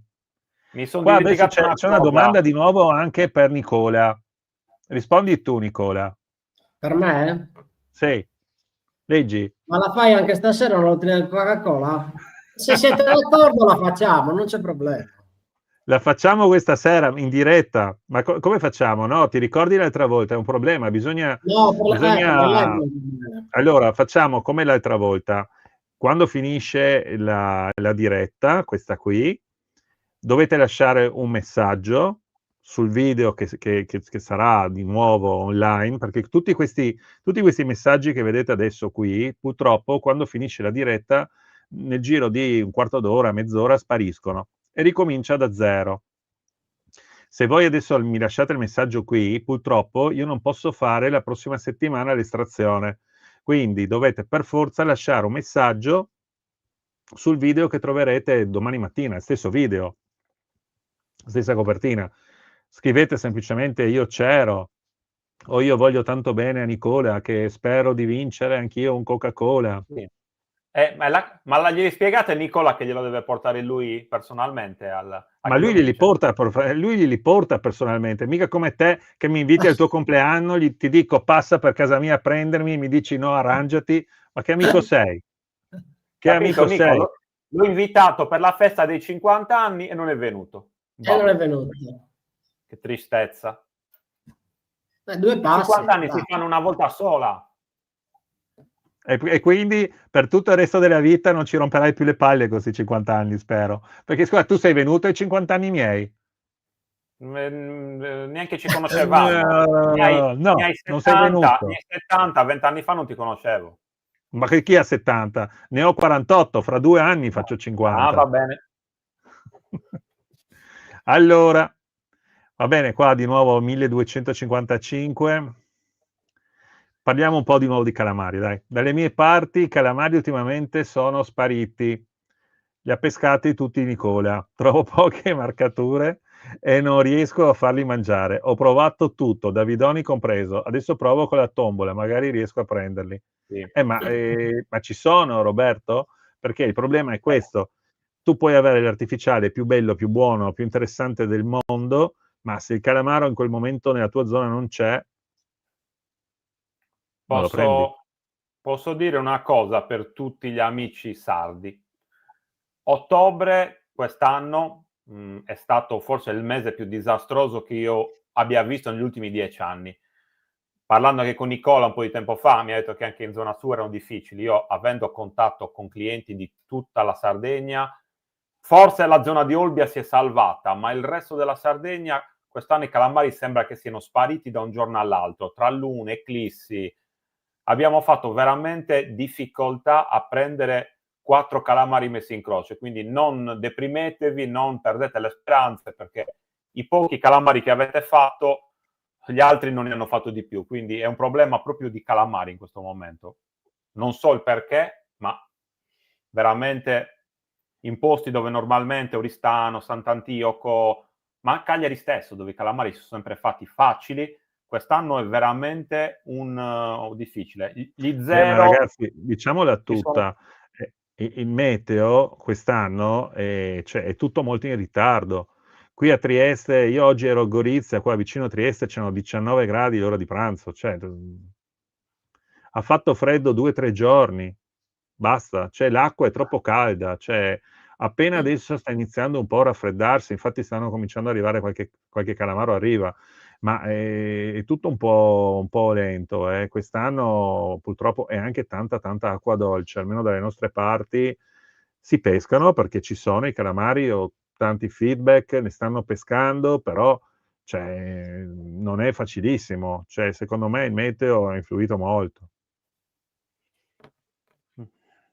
Mi sono Qua adesso dimenticato c'è una domanda di nuovo anche per Nicola. Rispondi tu, Nicola. Per me? Sì. Leggi. Ma la fai anche stasera, non lo tiri il Coca-Cola? Se siete d'accordo la facciamo, non c'è problema. La facciamo questa sera in diretta, ma come facciamo? No, ti ricordi l'altra volta? È un problema, bisogna... Allora, facciamo come l'altra volta. Quando finisce la diretta, questa qui, dovete lasciare un messaggio sul video che sarà di nuovo online, perché tutti questi messaggi che vedete adesso qui, purtroppo, quando finisce la diretta, nel giro di un quarto d'ora, mezz'ora, spariscono e ricomincia da zero. Se voi adesso mi lasciate il messaggio qui, purtroppo io non posso fare la prossima settimana l'estrazione, quindi dovete per forza lasciare un messaggio sul video che troverete domani mattina, il stesso video, stessa copertina. Scrivete semplicemente io c'ero, o io voglio tanto bene a Nicola che spero di vincere anch'io un Coca-Cola. Sì. Ma glieli spiegate a Nicola che glielo deve portare lui personalmente? Ma lui glieli porta personalmente, mica come te che mi inviti al tuo compleanno, ti dico passa per casa mia a prendermi, mi dici no, arrangiati. Ma che amico sei? Che amico sei? L'ho invitato per la festa dei 50 anni e non è venuto. E non è venuto. Che tristezza. 2 passi. 50 anni si fanno una volta sola. E quindi per tutto il resto della vita non ci romperai più le palle con questi 50 anni, spero. Perché scusa, tu sei venuto ai 50 anni miei? Neanche ci conoscevamo. Ne hai non sei venuto. Ne hai 70, 20 anni fa non ti conoscevo. Ma che chi ha 70? Ne ho 48, fra 2 anni faccio 50. Ah, va bene. Allora, va bene, qua di nuovo 1255. Parliamo un po' di nuovo di calamari, dai. Dalle mie parti i calamari ultimamente sono spariti. Li ha pescati tutti Nicola. Trovo poche marcature. e non riesco a farli mangiare. Ho provato tutto, Davidoni compreso. Adesso provo con la tombola, magari riesco a prenderli. Sì. Ma ci sono, Roberto? Perché il problema è questo. Tu puoi avere l'artificiale più bello, più buono, più interessante del mondo, ma se il calamaro in quel momento nella tua zona non c'è, non lo prendi. Posso dire una cosa per tutti gli amici sardi. Ottobre quest'anno è stato forse il mese più disastroso che io abbia visto negli ultimi 10 anni. Parlando anche con Nicola un po' di tempo fa, mi ha detto che anche in zona sua erano difficili. Io, avendo contatto con clienti di tutta la Sardegna, forse la zona di Olbia si è salvata, ma il resto della Sardegna, quest'anno i calamari sembra che siano spariti da un giorno all'altro, tra lune, eclissi. Abbiamo fatto veramente difficoltà a prendere 4 calamari messi in croce, quindi non deprimetevi, non perdete le speranze, perché i pochi calamari che avete fatto, gli altri non ne hanno fatto di più, quindi è un problema proprio di calamari in questo momento. Non so il perché, ma veramente in posti dove normalmente Oristano, Sant'Antioco, ma Cagliari stesso, dove i calamari si sono sempre fatti facili, quest'anno è veramente difficile. Gli Ma zero ragazzi, diciamola ci sono. tutta, il meteo quest'anno cioè, è tutto molto in ritardo. Qui a Trieste, io oggi ero a Gorizia, qua vicino a Trieste c'erano 19 gradi l'ora di pranzo, cioè, ha fatto freddo 2 o 3 giorni, basta, cioè, l'acqua è troppo calda, cioè, appena adesso sta iniziando un po' a raffreddarsi, infatti stanno cominciando ad arrivare, qualche calamaro arriva, ma è tutto un po' lento. Quest'anno purtroppo è anche tanta acqua dolce, almeno dalle nostre parti si pescano perché ci sono i calamari, ho tanti feedback, ne stanno pescando, però cioè, non è facilissimo, cioè, secondo me il meteo ha influito molto.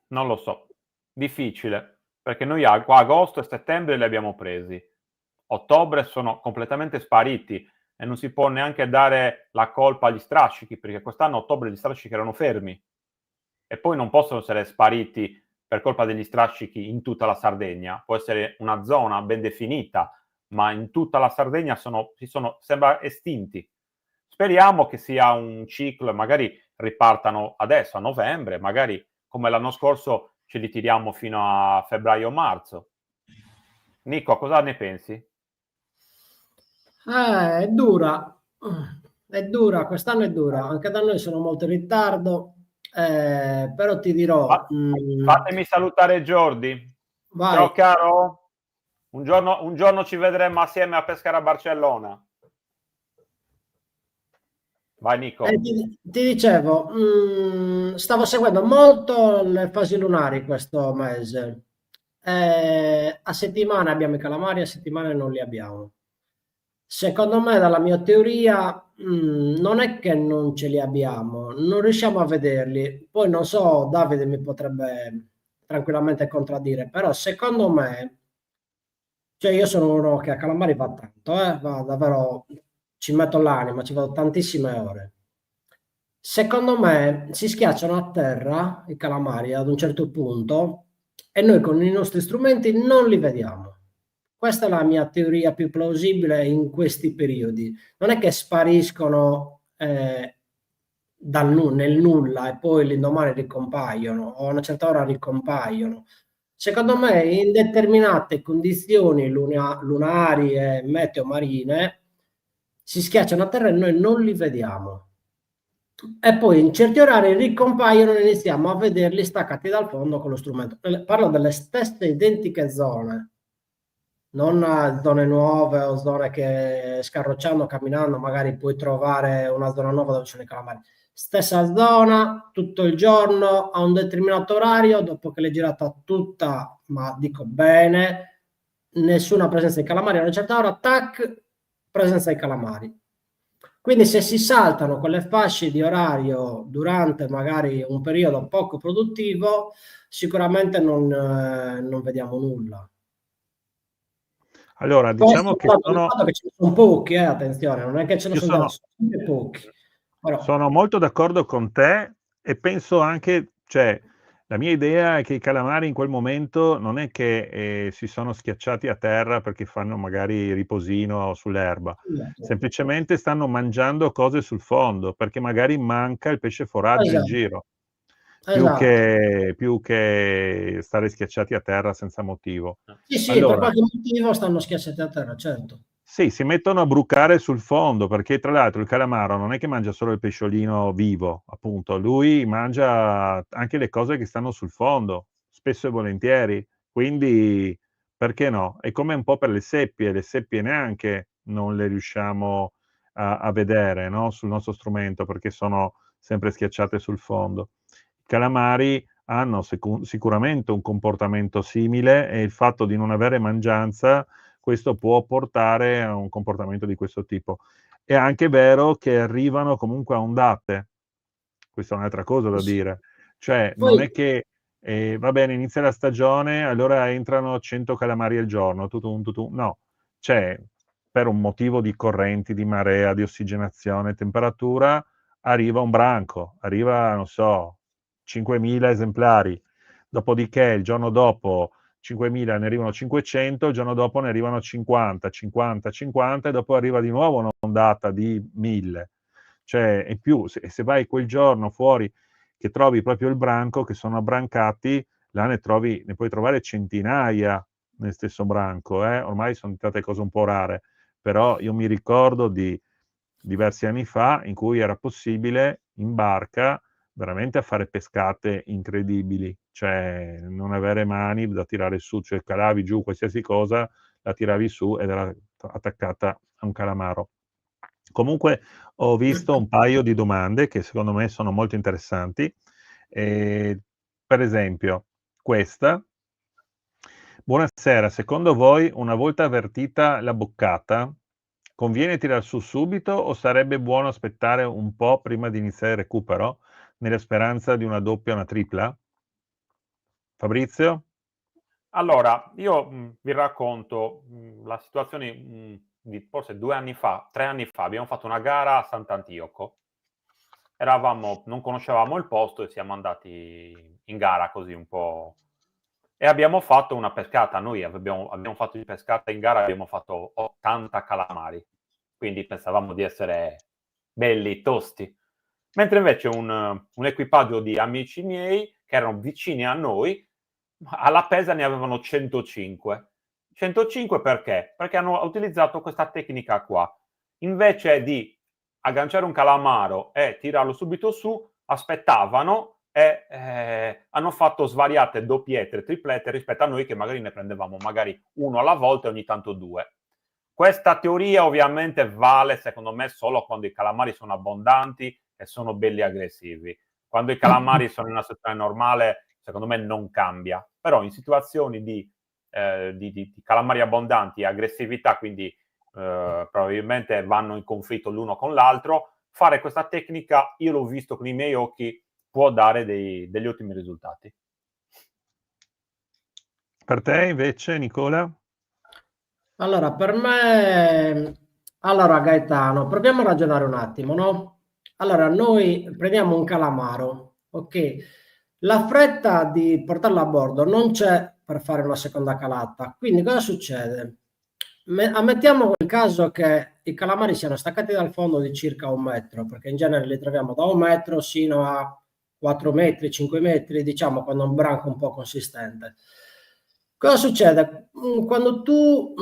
Non lo so, difficile, perché noi agosto e settembre li abbiamo presi, ottobre sono completamente spariti e non si può neanche dare la colpa agli strascichi, perché quest'anno a ottobre gli strascichi erano fermi e poi non possono essere spariti per colpa degli strascichi in tutta la Sardegna, può essere una zona ben definita, ma in tutta la Sardegna sembra estinti. Speriamo che sia un ciclo e magari ripartano adesso a novembre, magari come l'anno scorso ce li tiriamo fino a febbraio-marzo. Nico, cosa ne pensi? È dura, quest'anno è dura, anche da noi sono molto in ritardo, però ti dirò, Fatemi salutare Jordi. vai. Ciao caro, un giorno ci vedremo assieme a pescare a Barcellona. Vai Nico. Ti dicevo, stavo seguendo molto le fasi lunari questo mese. A settimana abbiamo i calamari, a settimana non li abbiamo. Secondo me, dalla mia teoria, non è che non ce li abbiamo, non riusciamo a vederli. Poi non so, Davide mi potrebbe tranquillamente contraddire, però secondo me, cioè io sono uno che a calamari va tanto, va davvero, ci metto l'anima, ci vado tantissime ore. Secondo me si schiacciano a terra i calamari ad un certo punto e noi con i nostri strumenti non li vediamo. Questa è la mia teoria più plausibile in questi periodi. Non è che spariscono nel nulla e poi l'indomani ricompaiono o a una certa ora ricompaiono. Secondo me in determinate condizioni lunari e meteo marine si schiacciano a terra e noi non li vediamo. E poi in certi orari ricompaiono e iniziamo a vederli staccati dal fondo con lo strumento. Parlo delle stesse identiche zone, non zone nuove o zone che scarrocciando, camminando, magari puoi trovare una zona nuova dove sono i calamari. Stessa zona, tutto il giorno, a un determinato orario, dopo che l'hai girata tutta, ma dico bene, nessuna presenza di calamari, a una certa ora, tac, presenza di calamari. Quindi se si saltano quelle fasce di orario durante magari un periodo poco produttivo, sicuramente non vediamo nulla. Allora, diciamo che ce ne sono pochi, attenzione, non è che ce ne sono pochi. Però. Sono molto d'accordo con te e penso anche, cioè, La mia idea è che i calamari in quel momento non è che si sono schiacciati a terra perché fanno magari riposino sull'erba, semplicemente stanno mangiando cose sul fondo perché magari manca il pesce foraggio in Esatto, giro, esatto. più che stare schiacciati a terra senza motivo. Sì, sì, per Allora, qualche motivo stanno schiacciati a terra, certo. sì, si mettono a brucare sul fondo perché tra l'altro il calamaro non è che mangia solo il pesciolino vivo, appunto, lui mangia anche le cose che stanno sul fondo, spesso e volentieri, quindi perché no? È come un po' per le seppie neanche non le riusciamo a vedere, no? Sul nostro strumento perché sono sempre schiacciate sul fondo. I calamari hanno sicuramente un comportamento simile e il fatto di non avere mangianza questo può portare a un comportamento di questo tipo. È anche vero che arrivano comunque a ondate, questa è un'altra cosa da dire, cioè non Poi, è che va bene, inizia la stagione, allora entrano 100 calamari al giorno, no, cioè per un motivo di correnti, di marea, di ossigenazione, temperatura, arriva un branco, arriva, non so, 5.000 esemplari, dopodiché il giorno dopo 5.000 ne arrivano 500, il giorno dopo ne arrivano 50, 50, 50 e dopo arriva di nuovo un'ondata di 1.000. Cioè, e più, se vai quel giorno fuori che trovi proprio il branco, che sono abbrancati, là ne puoi trovare centinaia nel stesso branco. Ormai sono diventate cose un po' rare, però io mi ricordo di diversi anni fa in cui era possibile in barca veramente a fare pescate incredibili, cioè non avere mani da tirare su, cioè calavi giù qualsiasi cosa, la tiravi su ed era attaccata a un calamaro. Comunque ho visto un paio di domande che secondo me sono molto interessanti. Per esempio, questa. Buonasera, secondo voi una volta avvertita la boccata, conviene tirar su subito o sarebbe buono aspettare un po' prima di iniziare il recupero, nella speranza di una doppia o una tripla? Fabrizio? Allora, io vi racconto la situazione di forse 2 anni fa, 3 anni fa, abbiamo fatto una gara a Sant'Antioco. Non conoscevamo il posto e siamo andati in gara così un po'. E abbiamo fatto una pescata. Noi abbiamo fatto di pescata in gara, abbiamo fatto 80 calamari. Quindi pensavamo di essere belli, tosti. Mentre invece un equipaggio di amici miei che erano vicini a noi, alla pesa ne avevano 105. 105 perché? Perché hanno utilizzato questa tecnica qua. Invece di agganciare un calamaro e tirarlo subito su, aspettavano e hanno fatto svariate doppiette, triplette rispetto a noi che magari ne prendevamo magari uno alla volta e ogni tanto due. Questa teoria ovviamente vale secondo me solo quando i calamari sono abbondanti e sono belli aggressivi. Quando i calamari sono in una situazione normale, secondo me non cambia. Però in situazioni di calamari abbondanti e aggressività, quindi probabilmente vanno in conflitto l'uno con l'altro, fare questa tecnica, io l'ho visto con i miei occhi, può dare degli ottimi risultati. Per te invece, Nicola? allora, per me, allora Gaetano, proviamo a ragionare un attimo, no? Allora, noi prendiamo un calamaro, ok? La fretta di portarlo a bordo non c'è per fare una seconda calata, quindi cosa succede? Ammettiamo il caso che i calamari siano staccati dal fondo di circa 1 metro, perché in genere li troviamo da 1 metro sino a 4 metri, 5 metri, diciamo, quando è un branco un po' consistente. Cosa succede? Quando tu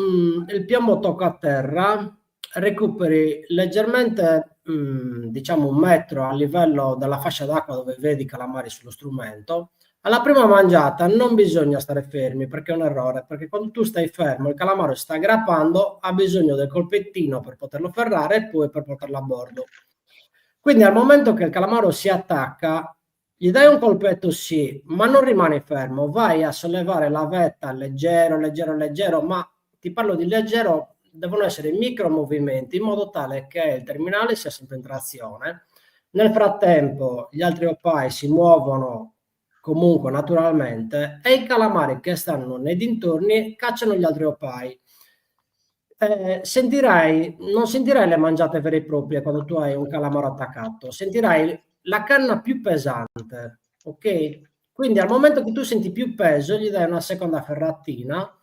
il piombo tocca a terra, recuperi leggermente, diciamo 1 metro a livello della fascia d'acqua dove vedi i calamari sullo strumento. Alla prima mangiata non bisogna stare fermi perché è un errore, perché quando tu stai fermo il calamaro sta aggrappando, ha bisogno del colpettino per poterlo ferrare e poi per portarlo a bordo. Quindi al momento che il calamaro si attacca, gli dai un colpetto sì, ma non rimane fermo, vai a sollevare la vetta leggero, leggero, leggero, ma ti parlo di leggero, devono essere micro movimenti in modo tale che il terminale sia sempre in trazione. Nel frattempo gli altri oppai si muovono comunque naturalmente e i calamari che stanno nei dintorni cacciano gli altri oppai. Non sentirai le mangiate vere e proprie quando tu hai un calamaro attaccato, sentirai la canna più pesante, ok? Quindi al momento che tu senti più peso, gli dai una seconda ferratina,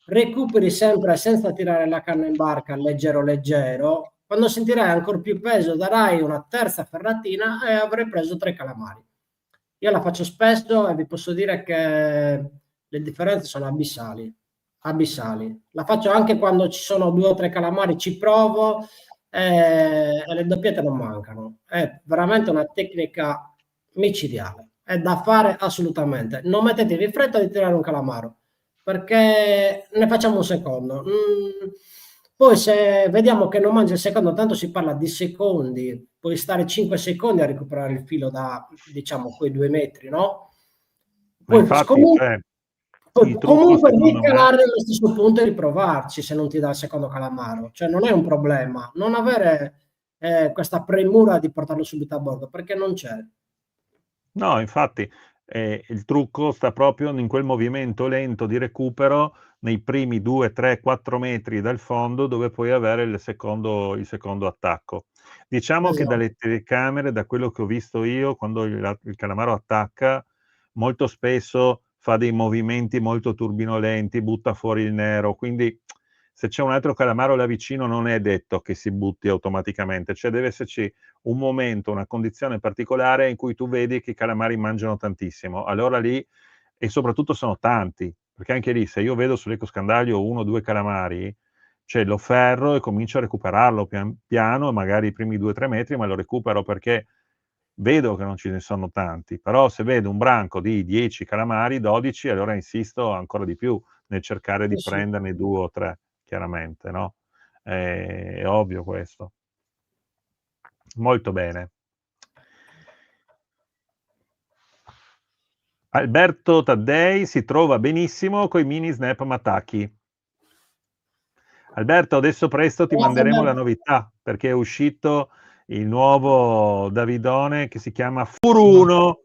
recuperi sempre senza tirare la canna in barca, leggero leggero. Quando sentirai ancora più peso, darai una terza ferratina e avrai preso 3 calamari. Io la faccio spesso e vi posso dire che le differenze sono abissali. Abissali. La faccio anche quando ci sono 2 o 3 calamari, ci provo e le doppiette non mancano. È veramente una tecnica micidiale. È da fare assolutamente. Non mettetevi in fretta di tirare un calamaro, perché ne facciamo un secondo. Poi se vediamo che non mangia il secondo, tanto si parla di secondi, puoi stare 5 secondi a recuperare il filo da, diciamo, quei 2 metri, no? Ma Poi infatti, comunque, il trucco comunque secondo me... ricalare allo stesso punto e riprovarci se non ti dà il secondo calamaro. Cioè non è un problema. Non avere questa premura di portarlo subito a bordo, perché non c'è. No, infatti, il trucco sta proprio in quel movimento lento di recupero nei primi 2, 3, 4 metri dal fondo, dove puoi avere il secondo attacco. Diciamo che Esatto. dalle telecamere, da quello che ho visto io, quando il calamaro attacca, molto spesso fa dei movimenti molto turbinolenti, butta fuori il nero, quindi se c'è un altro calamaro là vicino non è detto che si butti automaticamente, cioè deve esserci un momento, una condizione particolare in cui tu vedi che i calamari mangiano tantissimo. Allora lì, e soprattutto sono tanti, perché anche lì se io vedo sull'ecoscandaglio 1 o 2 calamari, cioè lo ferro e comincio a recuperarlo pian piano, magari i primi 2 o 3 metri, ma lo recupero perché vedo che non ce ne sono tanti. Però se vedo un branco di 10 calamari, 12, allora insisto ancora di più nel cercare di Sì, sì. prenderne 2 o 3, chiaramente, no? È ovvio questo. Molto bene. Alberto Taddei si trova benissimo coi mini snap Mataki. Alberto, adesso presto ti Grazie, manderemo la Alberto. novità, perché è uscito il nuovo Davidone che si chiama Furuno.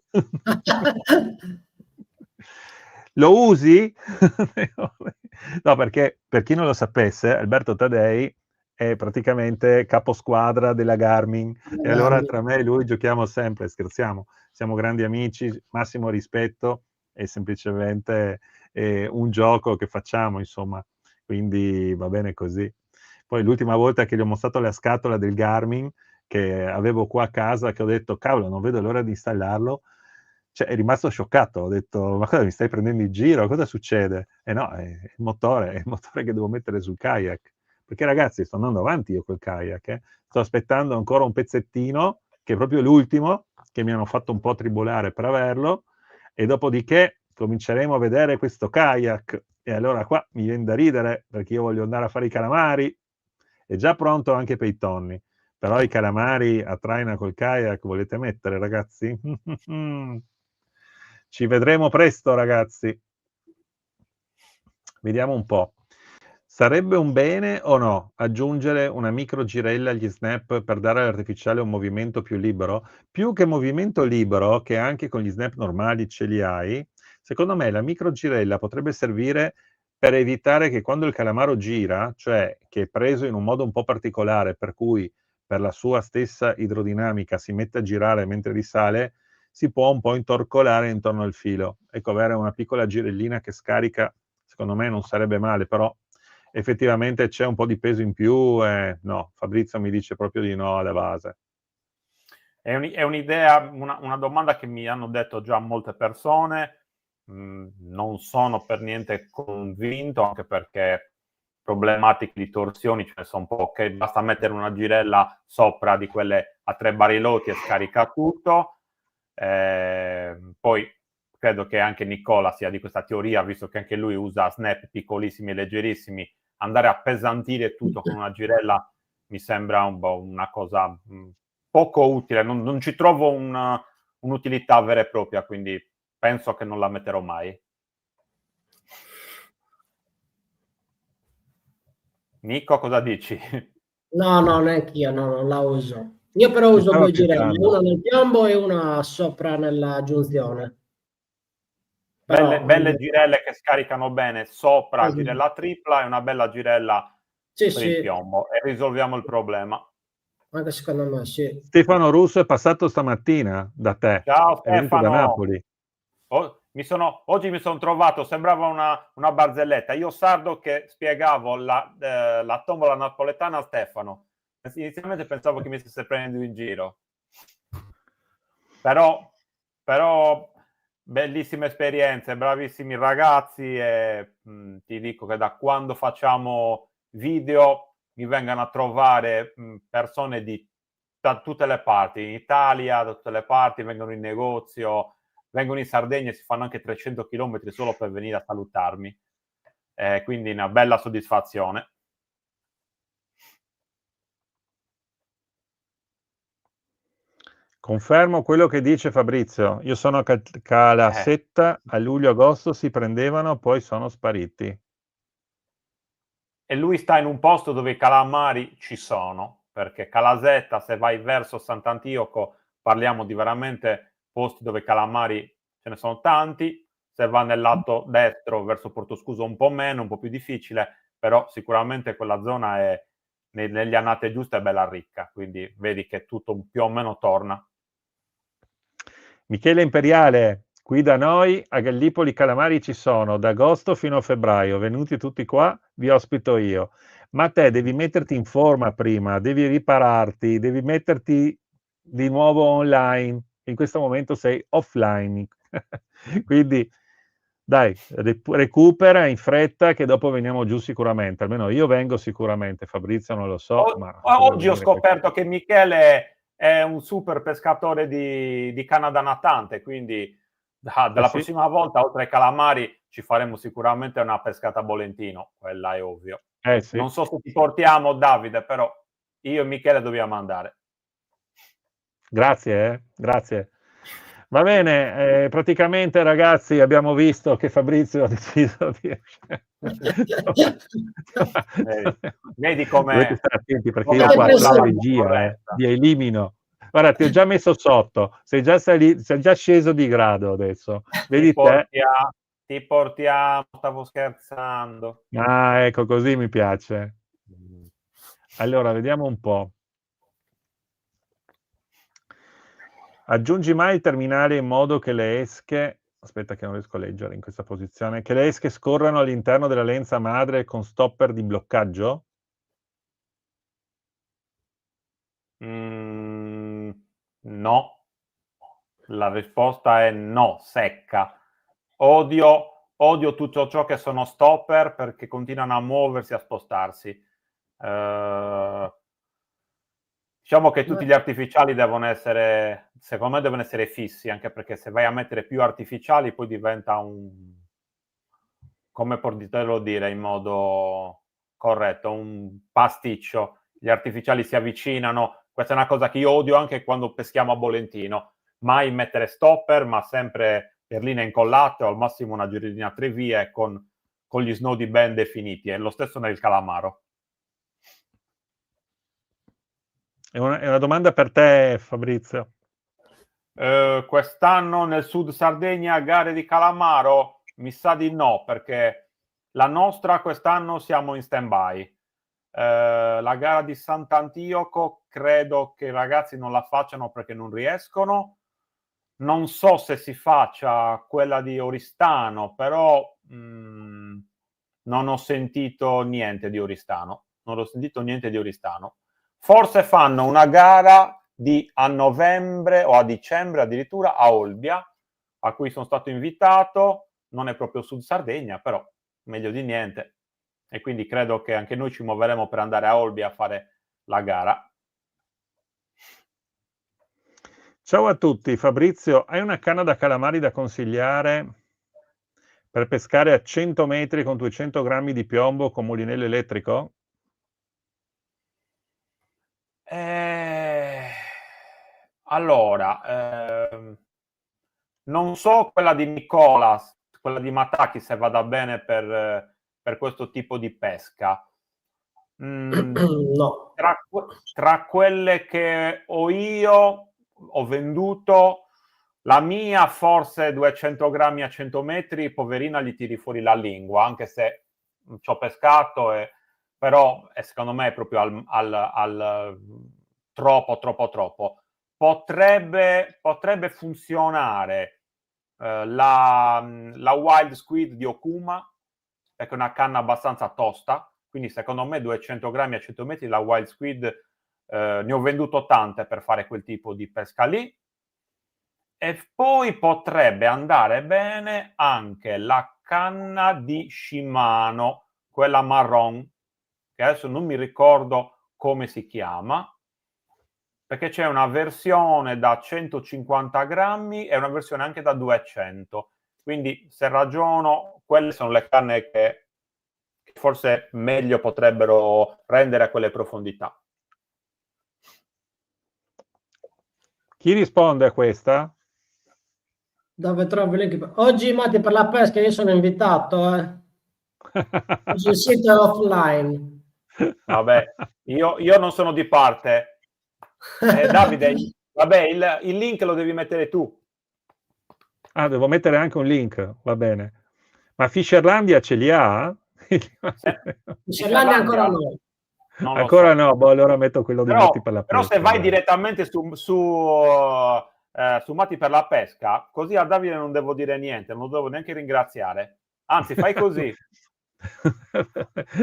Lo usi? No, perché per chi non lo sapesse, Alberto Taddei è praticamente caposquadra della Garmin, e allora tra me e lui giochiamo sempre, scherziamo, siamo grandi amici, massimo rispetto, è semplicemente un gioco che facciamo, insomma, quindi va bene così. Poi l'ultima volta che gli ho mostrato la scatola del Garmin che avevo qua a casa, che ho detto, cavolo, non vedo l'ora di installarlo, cioè è rimasto scioccato, ho detto, ma cosa mi stai prendendo in giro? Cosa succede? E no, è il motore che devo mettere sul kayak. Perché ragazzi, sto andando avanti io col kayak, sto aspettando ancora un pezzettino, che è proprio l'ultimo, che mi hanno fatto un po' tribolare per averlo, e dopodiché cominceremo a vedere questo kayak, e allora qua mi viene da ridere, perché io voglio andare a fare i calamari, è già pronto anche per i tonni, però i calamari a traina col kayak volete mettere, ragazzi? Ci vedremo presto, ragazzi. Vediamo un po'. Sarebbe un bene o no aggiungere una micro girella agli snap per dare all'artificiale un movimento più libero? Più che movimento libero, che anche con gli snap normali ce li hai, secondo me la micro girella potrebbe servire per evitare che quando il calamaro gira, cioè che è preso in un modo un po' particolare, per cui per la sua stessa idrodinamica si mette a girare mentre risale, si può un po' intorcolare intorno al filo. Ecco, avere una piccola girellina che scarica, secondo me non sarebbe male, però effettivamente c'è un po' di peso in più, no, Fabrizio mi dice proprio di no alla base. È un'idea, una domanda che mi hanno detto già molte persone, non sono per niente convinto, anche perché problematiche di torsioni ce ne sono poche, basta mettere una girella sopra di quelle a 3 barilotti e scarica tutto. Poi credo che anche Nicola sia di questa teoria, visto che anche lui usa snap piccolissimi e leggerissimi, andare a appesantire tutto con una girella mi sembra una cosa poco utile, non ci trovo un'utilità vera e propria, quindi penso che non la metterò mai. Nico, cosa dici? No, neanche io, no, non la uso. Io però Ci uso stavo 2 girelle, pensando. una nel piombo e una sopra nella giunzione. Però Belle girelle che scaricano bene sopra, esatto. girella tripla e una bella girella Sì, per il sì, piombo e risolviamo il problema. anche secondo me sì. Stefano Russo è passato stamattina da te, Ciao è venuto da Stefano! Napoli. oggi mi sono trovato, sembrava una barzelletta. Io sardo che spiegavo la tombola napoletana a Stefano. Inizialmente pensavo che mi stesse prendendo in giro. Però bellissime esperienze, bravissimi ragazzi e ti dico che da quando facciamo video mi vengono a trovare persone da tutte le parti, in Italia, da tutte le parti, vengono in negozio, vengono in Sardegna e si fanno anche 300 km solo per venire a salutarmi. Quindi una bella soddisfazione. Confermo quello che dice Fabrizio. Io sono a Calasetta, a luglio-agosto si prendevano, poi sono spariti. E lui sta in un posto dove i calamari ci sono, perché Calasetta, se vai verso Sant'Antioco, parliamo di veramente posti dove i calamari ce ne sono tanti. Se va nel lato destro, verso Portoscuso, un po' meno, un po' più difficile, però sicuramente quella zona è, negli annate giuste, è bella ricca, quindi vedi che tutto più o meno torna. Michele Imperiale, qui da noi a Gallipoli calamari ci sono, da agosto fino a febbraio, venuti tutti qua, vi ospito io. Ma te devi metterti in forma prima, devi ripararti, devi metterti di nuovo online. In questo momento sei offline. Quindi dai, recupera in fretta che dopo veniamo giù sicuramente. Almeno io vengo sicuramente, Fabrizio non lo so. Ma oggi ho scoperto che Michele è un super pescatore di Canada natante, quindi dalla prossima volta, oltre ai calamari, ci faremo sicuramente una pescata a Bolentino, quella è ovvio. Sì. Non so se ti portiamo, Davide, però io e Michele dobbiamo andare. Grazie, grazie. Va bene, praticamente ragazzi abbiamo visto che Fabrizio ha deciso di... Vedi come... Dovete stare attenti perché io qua c'ho la regia, vi elimino. Guarda, ti ho già messo sotto, sei già sceso di grado adesso. Vedi ti portiamo, stavo scherzando. Ah, ecco, così mi piace. Allora, vediamo un po'. Aggiungi mai il terminale in modo che le esche, aspetta che non riesco a leggere in questa posizione, che le esche scorrano all'interno della lenza madre con stopper di bloccaggio? No. La risposta è no, secca. Odio tutto ciò che sono stopper perché continuano a muoversi, a spostarsi. Diciamo che tutti gli artificiali devono essere, secondo me, devono essere fissi, anche perché se vai a mettere più artificiali poi diventa come poterlo dire in modo corretto, un pasticcio. Gli artificiali si avvicinano. Questa è una cosa che io odio anche quando peschiamo a Bolentino. Mai mettere stopper, ma sempre perline incollate o al massimo una giradina a 3 vie con gli snodi ben definiti. È lo stesso nel calamaro. È una domanda per te, Fabrizio. Quest'anno nel Sud Sardegna gare di calamaro? Mi sa di no, perché la nostra quest'anno siamo in stand-by. La gara di Sant'Antioco credo che i ragazzi non la facciano perché non riescono. Non so se si faccia quella di Oristano, però non ho sentito niente di Oristano. Forse fanno una gara a novembre o a dicembre addirittura a Olbia, a cui sono stato invitato. Non è proprio Sud Sardegna, però meglio di niente. E quindi credo che anche noi ci muoveremo per andare a Olbia a fare la gara. Ciao a tutti, Fabrizio, hai una canna da calamari da consigliare per pescare a 100 metri con 200 grammi di piombo con mulinello elettrico? Allora, non so quella di Nicolas, quella di Matacchi, se vada bene per questo tipo di pesca. No. Tra quelle che ho venduto, la mia forse 200 grammi a 100 metri, poverina, gli tiri fuori la lingua, anche se ci ho pescato, però secondo me è proprio al troppo. Potrebbe funzionare la Wild Squid di Okuma, perché è una canna abbastanza tosta, quindi secondo me 200 grammi a 100 metri la Wild Squid, ne ho venduto tante per fare quel tipo di pesca lì. E poi potrebbe andare bene anche la canna di Shimano, quella marron, che adesso non mi ricordo come si chiama, perché c'è una versione da 150 grammi e una versione anche da 200. Quindi, se ragiono, quelle sono le canne che forse meglio potrebbero rendere a quelle profondità. Chi risponde a questa? Dove trovi il link? Oggi, Matti, per la pesca io sono invitato. Oggi il sito è offline. Vabbè, io non sono di parte. Davide, vabbè, il link lo devi mettere tu. Ah, devo mettere anche un link, va bene. Ma Fisherlandia ce li ha? Fisherlandia ancora no. Non lo Ancora so. no, boh, allora metto quello di Matti per la Però pesca. se vai dai. direttamente su Matti per la pesca, così a Davide non devo dire niente, non lo devo neanche ringraziare. Anzi, fai così.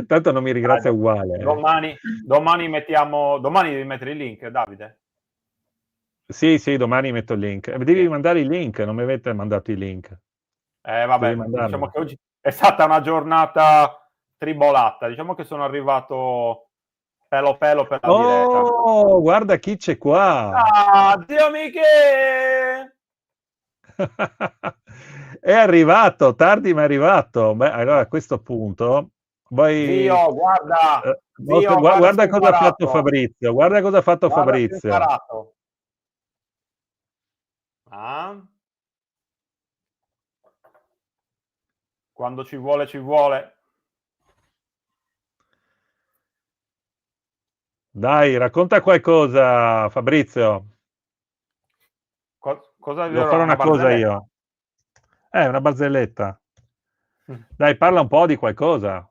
Tanto non mi ringrazia uguale. Domani devi mettere il link, Davide. Sì, domani metto il link. Devi mandare il link, non mi avete mandato il link. Vabbè, diciamo che oggi è stata una giornata tribolata. Diciamo che sono arrivato pelo per la diretta. Oh, guarda chi c'è qua! Ah, zio Michele! È arrivato, tardi ma è arrivato. Beh, allora a questo punto Zio, guarda, guarda cosa ha fatto Fabrizio. Guarda cosa ha fatto Fabrizio. Ah? Quando ci vuole, ci vuole. Dai, racconta qualcosa, Fabrizio. Cosa Devo fare una cosa io. Una barzelletta. Dai, parla un po' di qualcosa.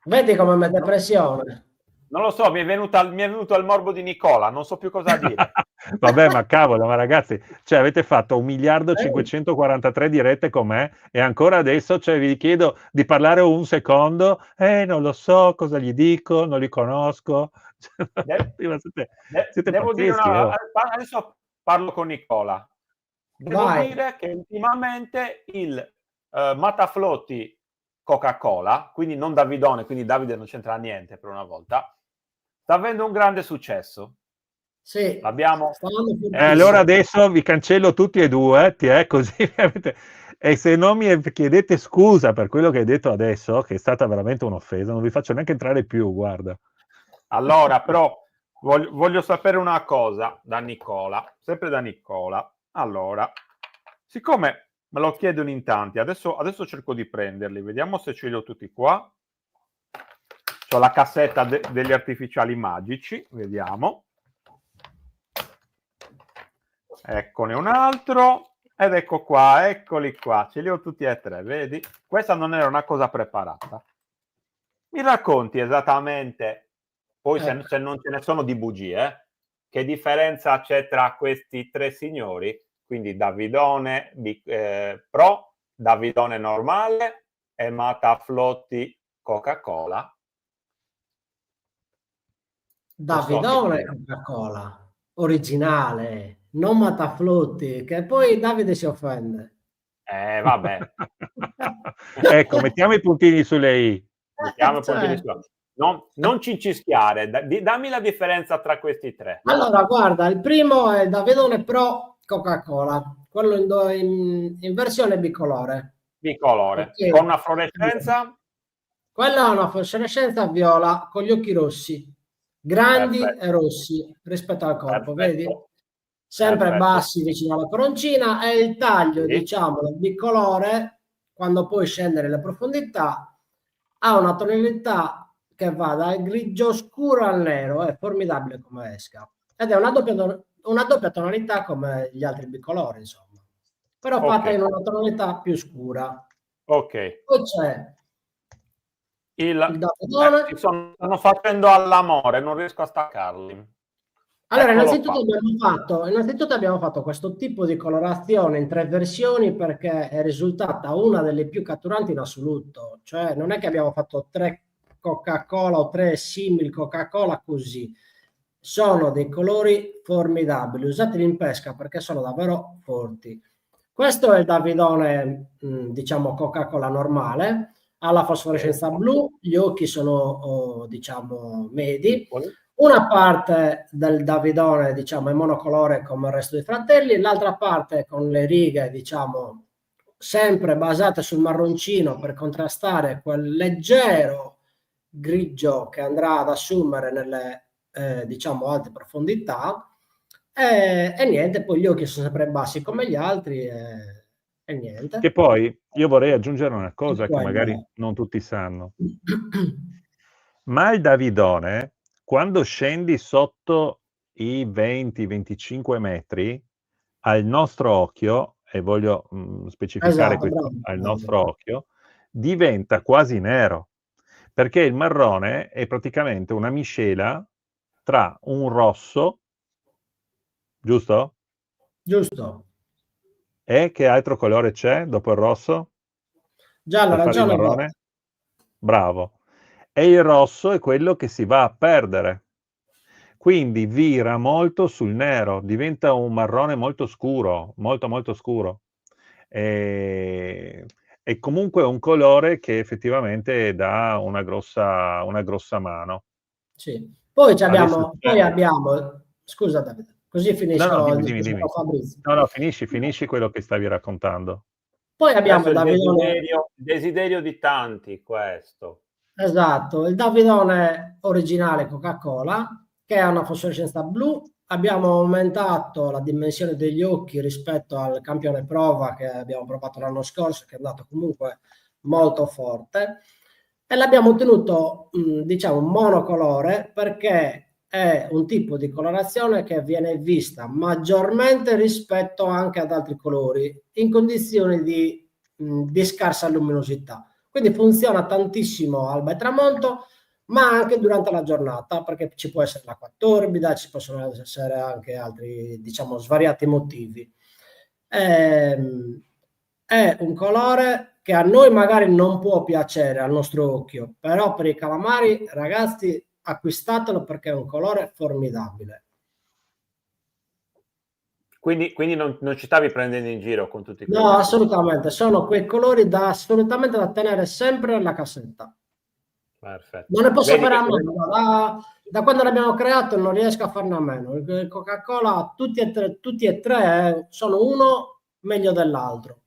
Vedi come mette pressione. Non lo so, mi è venuto il morbo di Nicola, non so più cosa dire. Vabbè, ma cavolo, ma ragazzi, cioè avete fatto 1.543 dirette con me e ancora adesso, cioè, vi chiedo di parlare un secondo, non lo so cosa gli dico, non li conosco. Siete devo dire pazzeschi, adesso parlo con Nicola. Devo dire che ultimamente il Mataflotti Coca-Cola, quindi non Davidone, quindi Davide non c'entra niente per una volta, sta avendo un grande successo. Sì. L'abbiamo. Allora adesso vi cancello tutti e due, così avete. E se non mi chiedete scusa per quello che hai detto adesso, che è stata veramente un'offesa, non vi faccio neanche entrare più, guarda. Allora, però, voglio sapere una cosa da Nicola, sempre da Nicola. Allora, siccome me lo chiedono in tanti, adesso cerco di prenderli, vediamo se ce li ho tutti qua. C'ho la cassetta degli artificiali magici, vediamo. Eccone un altro, ed ecco qua, eccoli qua, ce li ho tutti e tre, vedi? Questa non era una cosa preparata. Mi racconti esattamente, poi se non ce ne sono di bugie, che differenza c'è tra questi tre signori? Quindi Davidone Pro, Davidone normale e Mataflotti Coca-Cola. Davidone Coca-Cola, originale, non Mataflotti, che poi Davide si offende. Vabbè. Ecco, mettiamo i puntini sulle i. Mettiamo i puntini sulle i. Non cincischiare, dammi la differenza tra questi tre. Allora, guarda, il primo è Davidone Pro Coca-Cola, quello in versione bicolore. Bicolore, okay. Con una fluorescenza? Quella è una fluorescenza viola con gli occhi rossi, grandi e rossi rispetto al corpo, vedi? Sempre bassi vicino alla coroncina, e il taglio, diciamo, del bicolore, quando puoi scendere le profondità, ha una tonalità che va dal grigio scuro al nero, è formidabile come esca, ed è una doppia tonalità come gli altri bicolori, insomma, però fatta in una tonalità più scura. Ok. Poi c'è stanno facendo all'amore, non riesco a staccarli. Allora, innanzitutto abbiamo fatto questo tipo di colorazione in 3 versioni perché è risultata una delle più catturanti in assoluto. Cioè, non è che abbiamo fatto 3 Coca-Cola o 3 simili Coca-Cola così. Sono dei colori formidabili, usateli in pesca perché sono davvero forti. Questo è il Davidone, diciamo Coca-Cola normale, ha la fosforescenza blu, gli occhi sono, diciamo, medi. Una parte del Davidone, diciamo, è monocolore come il resto dei fratelli, l'altra parte con le righe, diciamo, sempre basate sul marroncino per contrastare quel leggero grigio che andrà ad assumere nelle, diciamo, alte profondità. E niente, poi gli occhi sono sempre bassi come gli altri e niente. Che poi io vorrei aggiungere una cosa che magari non tutti sanno. Ma il Davidone, quando scendi sotto i 20-25 metri, al nostro occhio, e voglio specificare questo, al nostro occhio, diventa quasi nero, perché il marrone è praticamente una miscela tra un rosso, giusto? Giusto. E che altro colore c'è dopo il rosso? Giallo, arancione, marrone? Bravo. E il rosso è quello che si va a perdere. Quindi vira molto sul nero, diventa un marrone molto scuro, molto molto scuro. E comunque un colore che effettivamente dà una grossa mano. Sì. Poi abbiamo, scusa Davide, così finisco il dimmi. con Fabrizio. No, finisci quello che stavi raccontando. Poi abbiamo il desiderio di tanti, questo. Esatto, il Davidone originale Coca-Cola, che ha una fosforescenza blu. Abbiamo aumentato la dimensione degli occhi rispetto al campione prova che abbiamo provato l'anno scorso, che è andato comunque molto forte, e l'abbiamo ottenuto, diciamo, monocolore perché è un tipo di colorazione che viene vista maggiormente rispetto anche ad altri colori in condizioni di scarsa luminosità. Quindi funziona tantissimo alba e tramonto, ma anche durante la giornata, perché ci può essere l'acqua torbida, ci possono essere anche altri, diciamo, svariati motivi. È un colore che a noi magari non può piacere al nostro occhio, però per i calamari, ragazzi, acquistatelo perché è un colore formidabile. Quindi non ci stavi prendendo in giro con tutti questi? No, assolutamente, sono quei colori assolutamente da tenere sempre nella cassetta. Perfetto. Non ne posso fare a meno, da quando l'abbiamo creato non riesco a farne a meno. Il Coca-Cola, tutti e tre sono uno meglio dell'altro.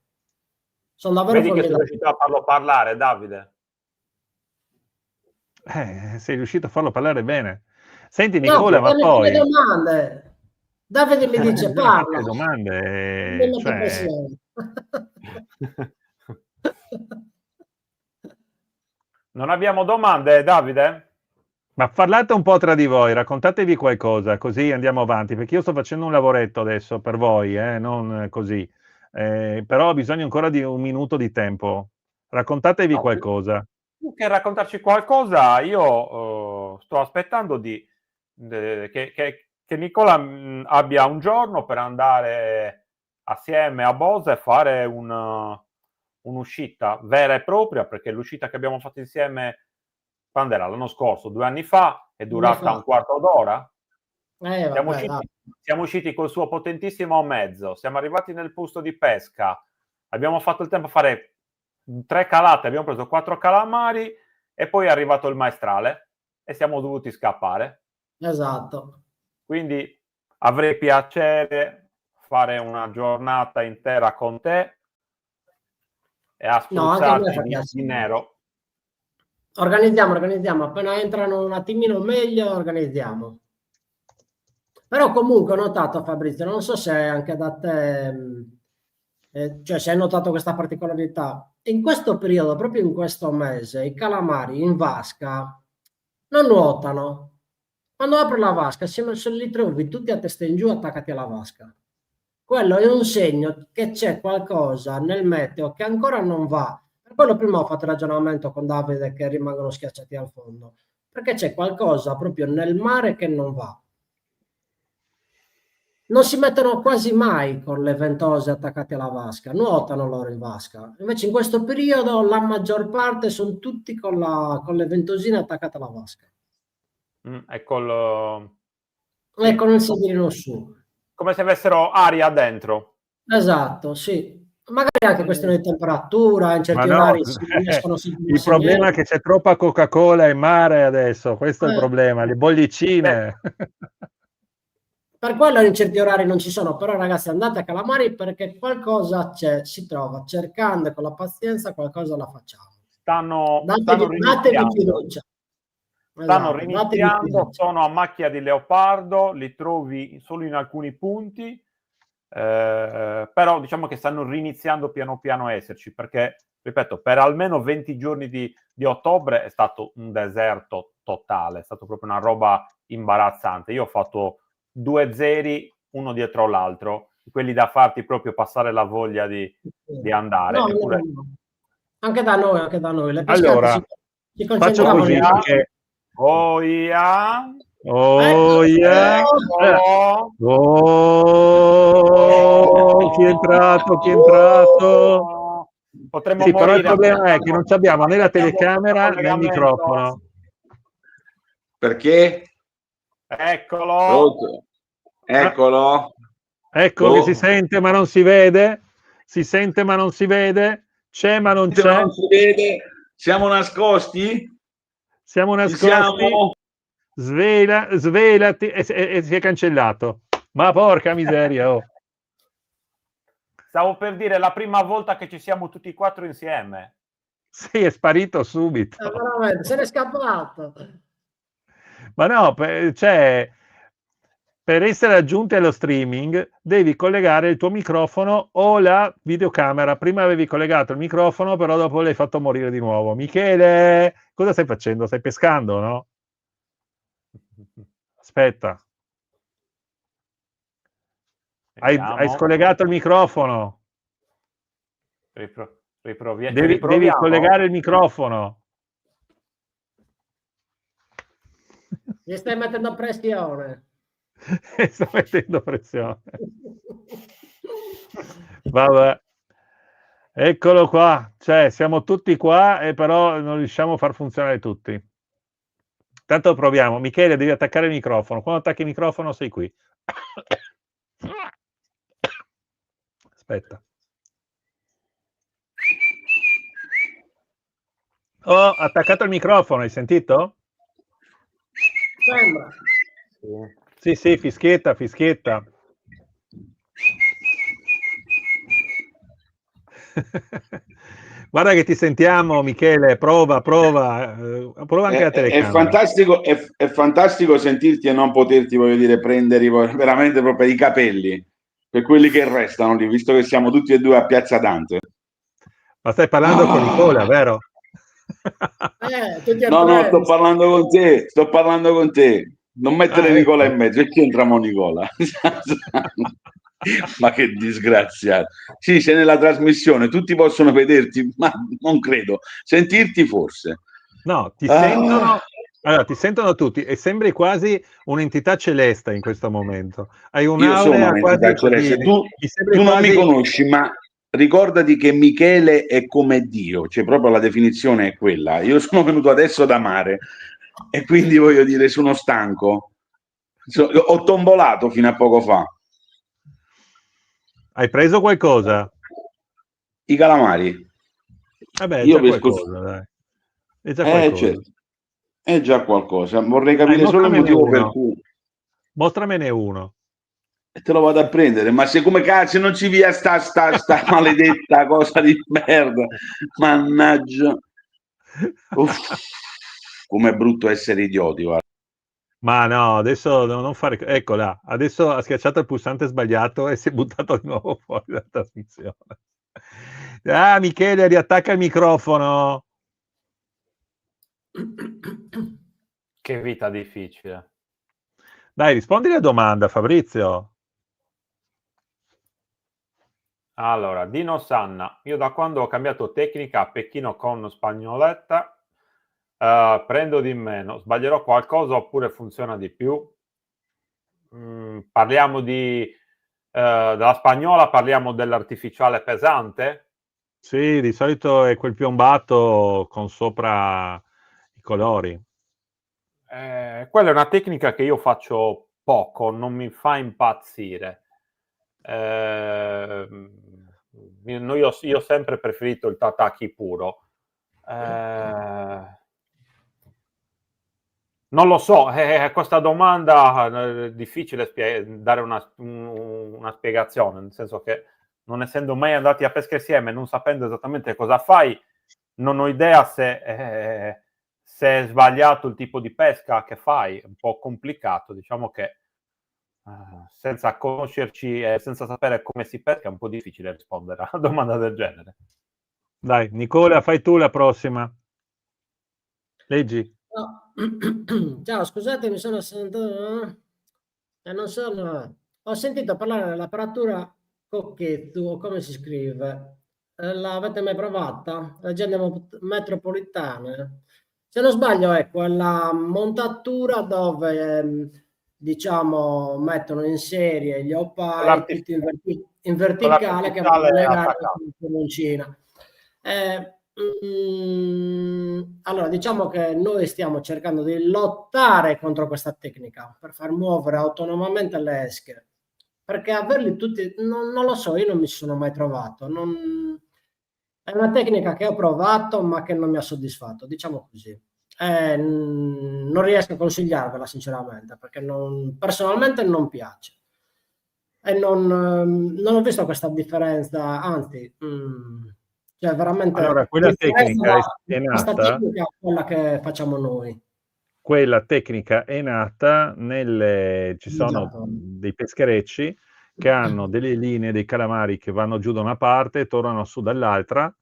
Sono davvero Vedi che sei riuscito a farlo parlare, Davide? Sei riuscito a farlo parlare bene. Senti Nicola, ma mi poi... fa le domande. Davide mi dice parla. Le domande, cioè... Non abbiamo domande, Davide? Ma parlate un po' tra di voi, raccontatevi qualcosa, così andiamo avanti, perché io sto facendo un lavoretto adesso per voi, non così. Però ho bisogno ancora di un minuto di tempo. Raccontatevi qualcosa. Più che raccontarci qualcosa, io sto aspettando che Nicola abbia un giorno per andare assieme a Bosa e fare un'uscita vera e propria, perché l'uscita che abbiamo fatto insieme, quando era? L'anno scorso, 2 anni fa, è durata un quarto d'ora. Siamo usciti col suo potentissimo mezzo, siamo arrivati nel posto di pesca, abbiamo fatto il tempo a fare 3 calate, abbiamo preso 4 calamari e poi è arrivato il maestrale e siamo dovuti scappare. Esatto. Quindi avrei piacere fare una giornata intera con te e a spruzzarti di nero. Organizziamo, appena entrano un attimino meglio, organizziamo. Però comunque ho notato, Fabrizio, non so se anche da te, cioè se hai notato questa particolarità, in questo periodo, proprio in questo mese, i calamari in vasca non nuotano. Quando apri la vasca, se li trovi tutti a testa in giù attaccati alla vasca. Quello è un segno che c'è qualcosa nel meteo che ancora non va. Per quello prima ho fatto il ragionamento con Davide che rimangono schiacciati al fondo, perché c'è qualcosa proprio nel mare che non va. non si mettono quasi mai con le ventose attaccate alla vasca, nuotano loro in vasca. Invece in questo periodo la maggior parte sono tutti con le ventosine attaccate alla vasca. E con E con il sedilino su. come se avessero aria dentro. Esatto, sì. Magari anche questione di temperatura, in certi Ma no, orari si riescono il problema è che c'è troppa Coca-Cola in mare adesso, questo è il problema, le bollicine. Per quello in certi orari non ci sono, però ragazzi andate a Calamari perché qualcosa c'è, si trova, cercando e con la pazienza qualcosa la facciamo. Stanno Datevi fiducia. Stanno Esatto, riniziando, sono a macchia di leopardo, li trovi solo in alcuni punti, però diciamo che stanno riniziando piano piano a esserci, perché, ripeto, per almeno 20 giorni di ottobre è stato un deserto totale, è stato proprio una roba imbarazzante. Io ho fatto 2 zeri uno dietro l'altro, quelli da farti proprio passare la voglia di andare. No, Eppure... no. Anche da noi. Le pescate Allora, si faccio così perché... Oh yeah! Oh yeah! Oh, chi è entrato? Chi è entrato? Potremmo sì, però il morire. problema è che non abbiamo né la telecamera né il microfono. Perché? Eccolo. Eccolo. Ecco che si sente ma non si vede. Si sente ma non si vede. C'è ma non c'è. Non si vede. Siamo nascosti? Siamo nascosti. Svelati e si è cancellato. Ma porca miseria, oh. Stavo per dire la prima volta che ci siamo tutti e 4 insieme. Sì, è sparito subito. Veramente, se n'è scappato. Ma no, cioè, per essere aggiunti allo streaming devi collegare il tuo microfono o la videocamera. Prima avevi collegato il microfono, però dopo l'hai fatto morire di nuovo. Michele, cosa stai facendo? Stai pescando, no? Aspetta. Hai scollegato il microfono. Devi collegare il microfono. Mi stai mettendo pressione. Sto mettendo pressione. Vabbè. Eccolo qua. Cioè, siamo tutti qua e però non riusciamo a far funzionare tutti. Tanto proviamo. Michele, devi attaccare il microfono. Quando attacchi il microfono sei qui. Aspetta. Ho attaccato il microfono, hai sentito? Sembra. Sì, fischietta. Guarda che ti sentiamo, Michele, prova anche la telecamera. È fantastico sentirti e non poterti, voglio dire, prendere veramente proprio i capelli per quelli che restano lì, visto che siamo tutti e due a Piazza Dante. Ma stai parlando con Nicola, vero? No, sto parlando con te. Non mettere Nicola in mezzo, e chi entriamo Nicola? Ma che disgraziato. Sì, sei nella trasmissione, tutti possono vederti, ma non credo. Sentirti forse. No, ti sentono. Allora, ti sentono tutti e sembri quasi un'entità celeste in questo momento. Hai un'aurea quasi celeste. Tu non mi conosci, ma ricordati che Michele è come Dio, cioè proprio la definizione è quella. Io sono venuto adesso da mare e quindi voglio dire, sono stanco. Ho tombolato fino a poco fa. Hai preso qualcosa? I calamari. Vabbè, è già qualcosa, dai. È già qualcosa. Certo. È già qualcosa. Vorrei capire solo il motivo per cui. Mostramene uno. E te lo vado a prendere, ma se come cazzo non ci via sta maledetta cosa di merda. Mannaggia. Com'è brutto essere idioti, guarda. Ma no, adesso non fare... Eccola, adesso ha schiacciato il pulsante sbagliato e si è buttato di nuovo fuori dalla trasmissione. Ah, Michele, riattacca il microfono. Che vita difficile. Dai, rispondi alla domanda, Fabrizio. Allora, Dino Sanna, io da quando ho cambiato tecnica a Pechino con Spagnoletta prendo di meno, sbaglierò qualcosa oppure funziona di più? Parliamo di Dalla spagnola parliamo dell'artificiale pesante? Sì, di solito è quel piombato con sopra i colori. Quella è una tecnica che io faccio poco, non mi fa impazzire. Io ho sempre preferito il tataki puro. Non lo so, questa domanda è difficile dare una spiegazione, nel senso che non essendo mai andati a pesca insieme, non sapendo esattamente cosa fai, non ho idea se è sbagliato il tipo di pesca che fai, è un po' complicato, diciamo che senza conoscerci e senza sapere come si pesca è un po' difficile rispondere a una domanda del genere. Dai, Nicola, fai tu la prossima. Leggi. Ciao, scusate, mi sono sentito... Ho sentito parlare dell'apparatura Cocchetto, o come si scrive? L'avete mai provata? Leggende metropolitane? Se non sbaglio è quella montatura dove, diciamo, mettono in serie gli oppai tutti in verticale che vanno a legare con un'uncina. Allora, diciamo che noi stiamo cercando di lottare contro questa tecnica per far muovere autonomamente le esche, perché averli tutti, non lo so, io non mi sono mai trovato. È una tecnica che ho provato ma che non mi ha soddisfatto, diciamo così. Non riesco a consigliarvela sinceramente, perché personalmente non piace. E non ho visto questa differenza, anzi... cioè veramente allora, quella tecnica è questa nata, tecnica è quella che facciamo noi. quella tecnica è nata ci sono dei pescherecci che hanno delle linee dei calamari che vanno giù da una parte e tornano su dall'altra,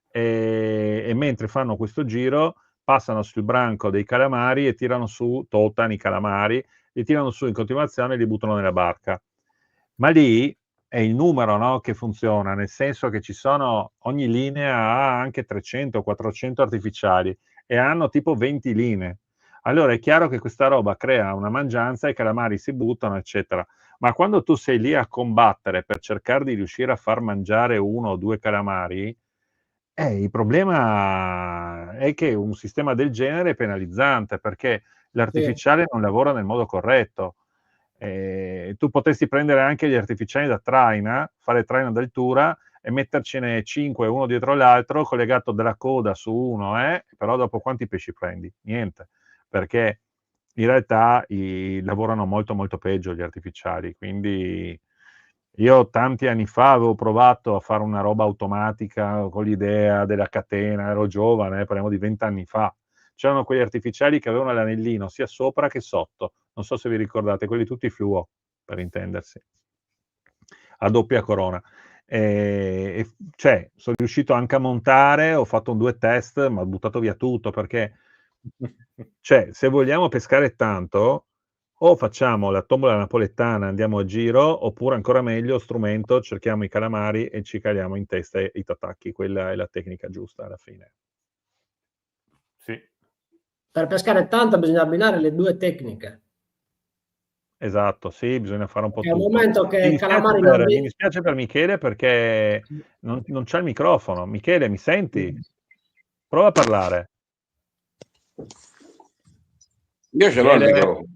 e mentre fanno questo giro passano sul branco dei calamari e tirano su, totano i calamari, li tirano su in continuazione e li buttano nella barca. Ma lì è il numero, no, che funziona, nel senso che ogni linea ha anche 300-400 artificiali e hanno tipo 20 linee. Allora è chiaro che questa roba crea una mangianza, i calamari si buttano, eccetera. Ma quando tu sei lì a combattere per cercare di riuscire a far mangiare 1 o 2 calamari, il problema è che un sistema del genere è penalizzante, perché l'artificiale non lavora nel modo corretto. Tu potresti prendere anche gli artificiali da traina, fare traina d'altura e mettercene 5 uno dietro l'altro, collegato dalla coda su uno, però dopo quanti pesci prendi? Niente, perché in realtà lavorano molto molto peggio gli artificiali. Quindi io tanti anni fa avevo provato a fare una roba automatica con l'idea della catena, ero giovane, parliamo di 20 anni fa. C'erano quegli artificiali che avevano l'anellino sia sopra che sotto, non so se vi ricordate, quelli tutti fluo, per intendersi, a doppia corona. Cioè, sono riuscito anche a montare, ho fatto 2 test, ma ho buttato via tutto, perché cioè, se vogliamo pescare tanto, o facciamo la tombola napoletana, andiamo a giro, oppure ancora meglio, strumento, cerchiamo i calamari e ci caliamo in testa i tatacchi. Quella è la tecnica giusta alla fine. Sì. Per pescare tanto bisogna abbinare le 2 tecniche. Esatto, sì, bisogna fare un po' Perché tutto. al momento che Mi i calamari non mi dispiace per Michele perché non c'ha il microfono. Michele, mi senti? Prova a parlare. Io ce l'ho il microfono.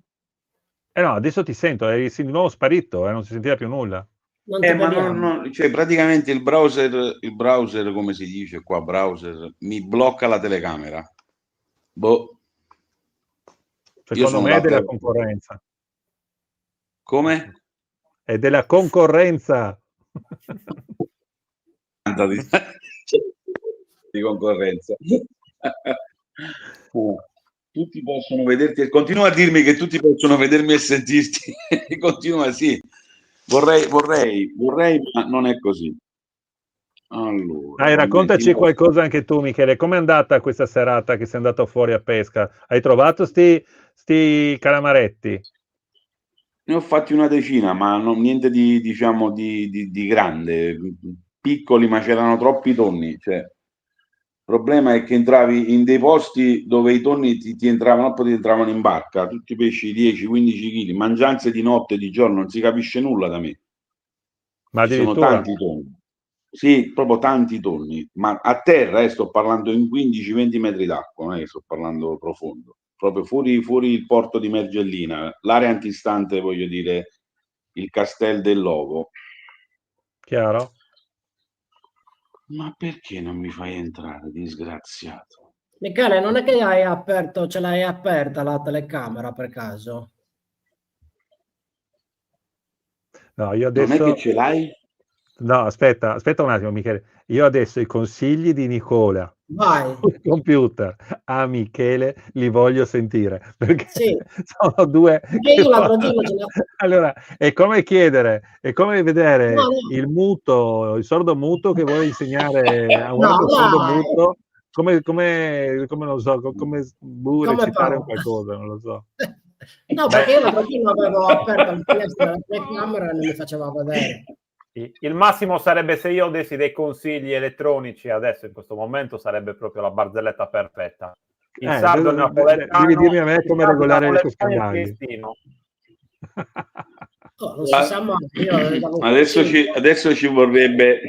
No, adesso ti sento, eri di nuovo sparito, non si sentiva più nulla. Ma cioè, praticamente il browser, come si dice qua, browser, mi blocca la telecamera. Boh. Secondo me è della concorrenza. Come? È della concorrenza. Di concorrenza. Tutti possono vederti, continua a dirmi che tutti possono vedermi e sentirti. Continua, sì. Vorrei, ma non è così. Allora, Dai, raccontaci qualcosa anche tu, Michele. Com'è andata questa serata che sei andato fuori a pesca? Hai trovato sti calamaretti? Ne ho fatti una decina, ma niente di, diciamo, di grande. Piccoli, ma c'erano troppi tonni. Cioè, il problema è che entravi in dei posti dove i tonni ti entravano, poi ti entravano in barca, tutti pesci 10-15 kg, mangianze di notte e di giorno, non si capisce nulla da me. Ma ci sono tanti tonni. Sì, proprio tanti tonni, ma a terra sto parlando in 15-20 metri d'acqua, non è che sto parlando profondo, proprio fuori il porto di Mergellina, l'area antistante, voglio dire, il Castel del Logo. Chiaro? Ma perché non mi fai entrare, disgraziato? Michele, non è che hai aperto, ce l'hai aperta la telecamera per caso? No, io Non è adesso... che ce l'hai? No, aspetta un attimo, Michele. Io adesso i consigli di Nicola Vai. sul computer a Michele li voglio sentire, perché Sì. sono due... Perché io l'altro giorno ce l'ho... Allora, è come chiedere, è come vedere No, no. il sordo muto che vuole insegnare a un No, altro sordo dai. muto come non lo so, come recitare un parla? qualcosa, non lo so. No, perché io l'altro giorno avevo aperto il finestra della telecamera e non mi faceva vedere. Il massimo sarebbe se io dessi dei consigli elettronici adesso, in questo momento, sarebbe proprio la barzelletta perfetta. Il sardo napoletano, devi dirmi a me come il sardo regolare le napoletano e il coscandagli. triestino. Oh, non si sa mai. Adesso ci vorrebbe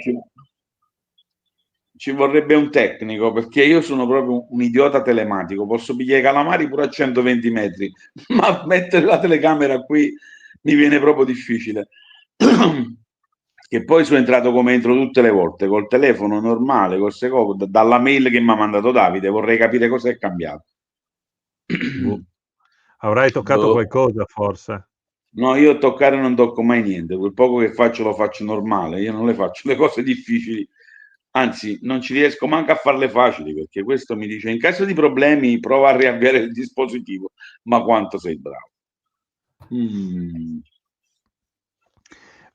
un tecnico, perché io sono proprio un idiota telematico, posso pigliare i calamari pure a 120 metri, ma mettere la telecamera qui mi viene proprio difficile. Che poi sono entrato come entro tutte le volte, col telefono normale, dalla mail che mi ha mandato Davide, vorrei capire cosa è cambiato. Avrai toccato qualcosa, forse. No, io toccare non tocco mai niente, quel poco che faccio lo faccio normale, io non le faccio le cose difficili, anzi non ci riesco manco a farle facili, perché questo mi dice in caso di problemi prova a riavviare il dispositivo, ma quanto sei bravo.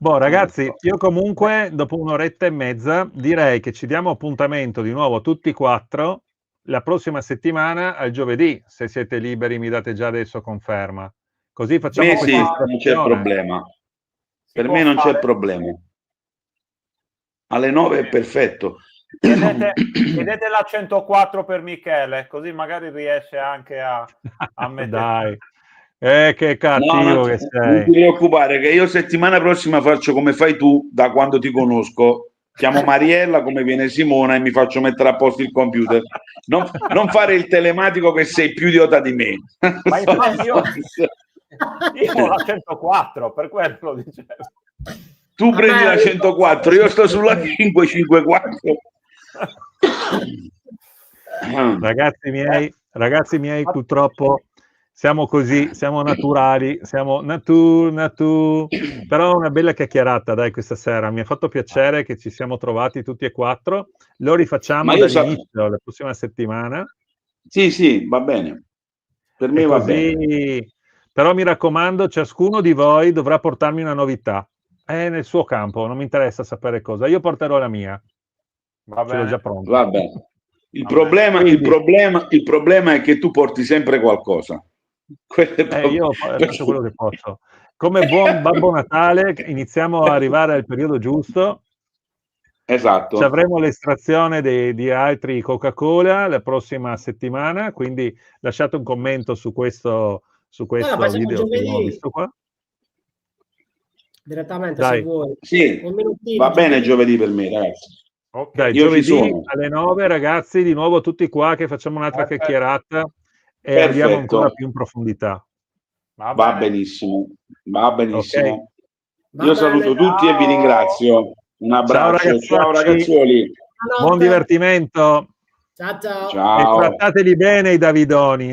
Boh, ragazzi, io comunque dopo un'oretta e mezza direi che ci diamo appuntamento di nuovo tutti e 4 la prossima settimana al giovedì, se siete liberi mi date già adesso conferma. Così facciamo sì, non c'è problema. Per me non c'è problema. Alle 9 è perfetto. Chiedete la 104 per Michele, così magari riesce anche a mettere... Dai. Che cattivo che sei. Non ti preoccupare che io settimana prossima faccio come fai tu da quando ti conosco. Chiamo Mariella come viene Simona e mi faccio mettere a posto il computer. Non fare il telematico che sei più idiota di me. Ma infatti io ho la 104, per quello lo dicevo. Tu prendi la 104, io sto sulla 554. Ragazzi miei, purtroppo siamo così, siamo naturali, siamo però una bella chiacchierata, dai, questa sera. Mi ha fatto piacere che ci siamo trovati tutti e 4. Lo rifacciamo dall'inizio la prossima settimana. Sì, va bene. Per me va bene. Però mi raccomando, ciascuno di voi dovrà portarmi una novità. È nel suo campo, non mi interessa sapere cosa. Io porterò la mia. Ce l'ho già pronta. Va bene. Il problema è che tu porti sempre qualcosa. Io faccio quello che posso. Come buon Babbo Natale iniziamo a arrivare al periodo giusto. Esatto. Ci avremo l'estrazione di altri Coca-Cola la prossima settimana, quindi lasciate un commento su questo video che abbiamo visto qua. Direttamente, dai. se vuoi. Sì, va bene giovedì per me, ragazzi. Okay, giovedì alle 9, ragazzi, di nuovo tutti qua che facciamo un'altra chiacchierata e andiamo ancora più in profondità. Va benissimo, va benissimo. Okay. Io saluto tutti e vi ringrazio. Un abbraccio. Ciao ragazzuoli. Buon divertimento. Ciao. E trattateli bene i Davidoni,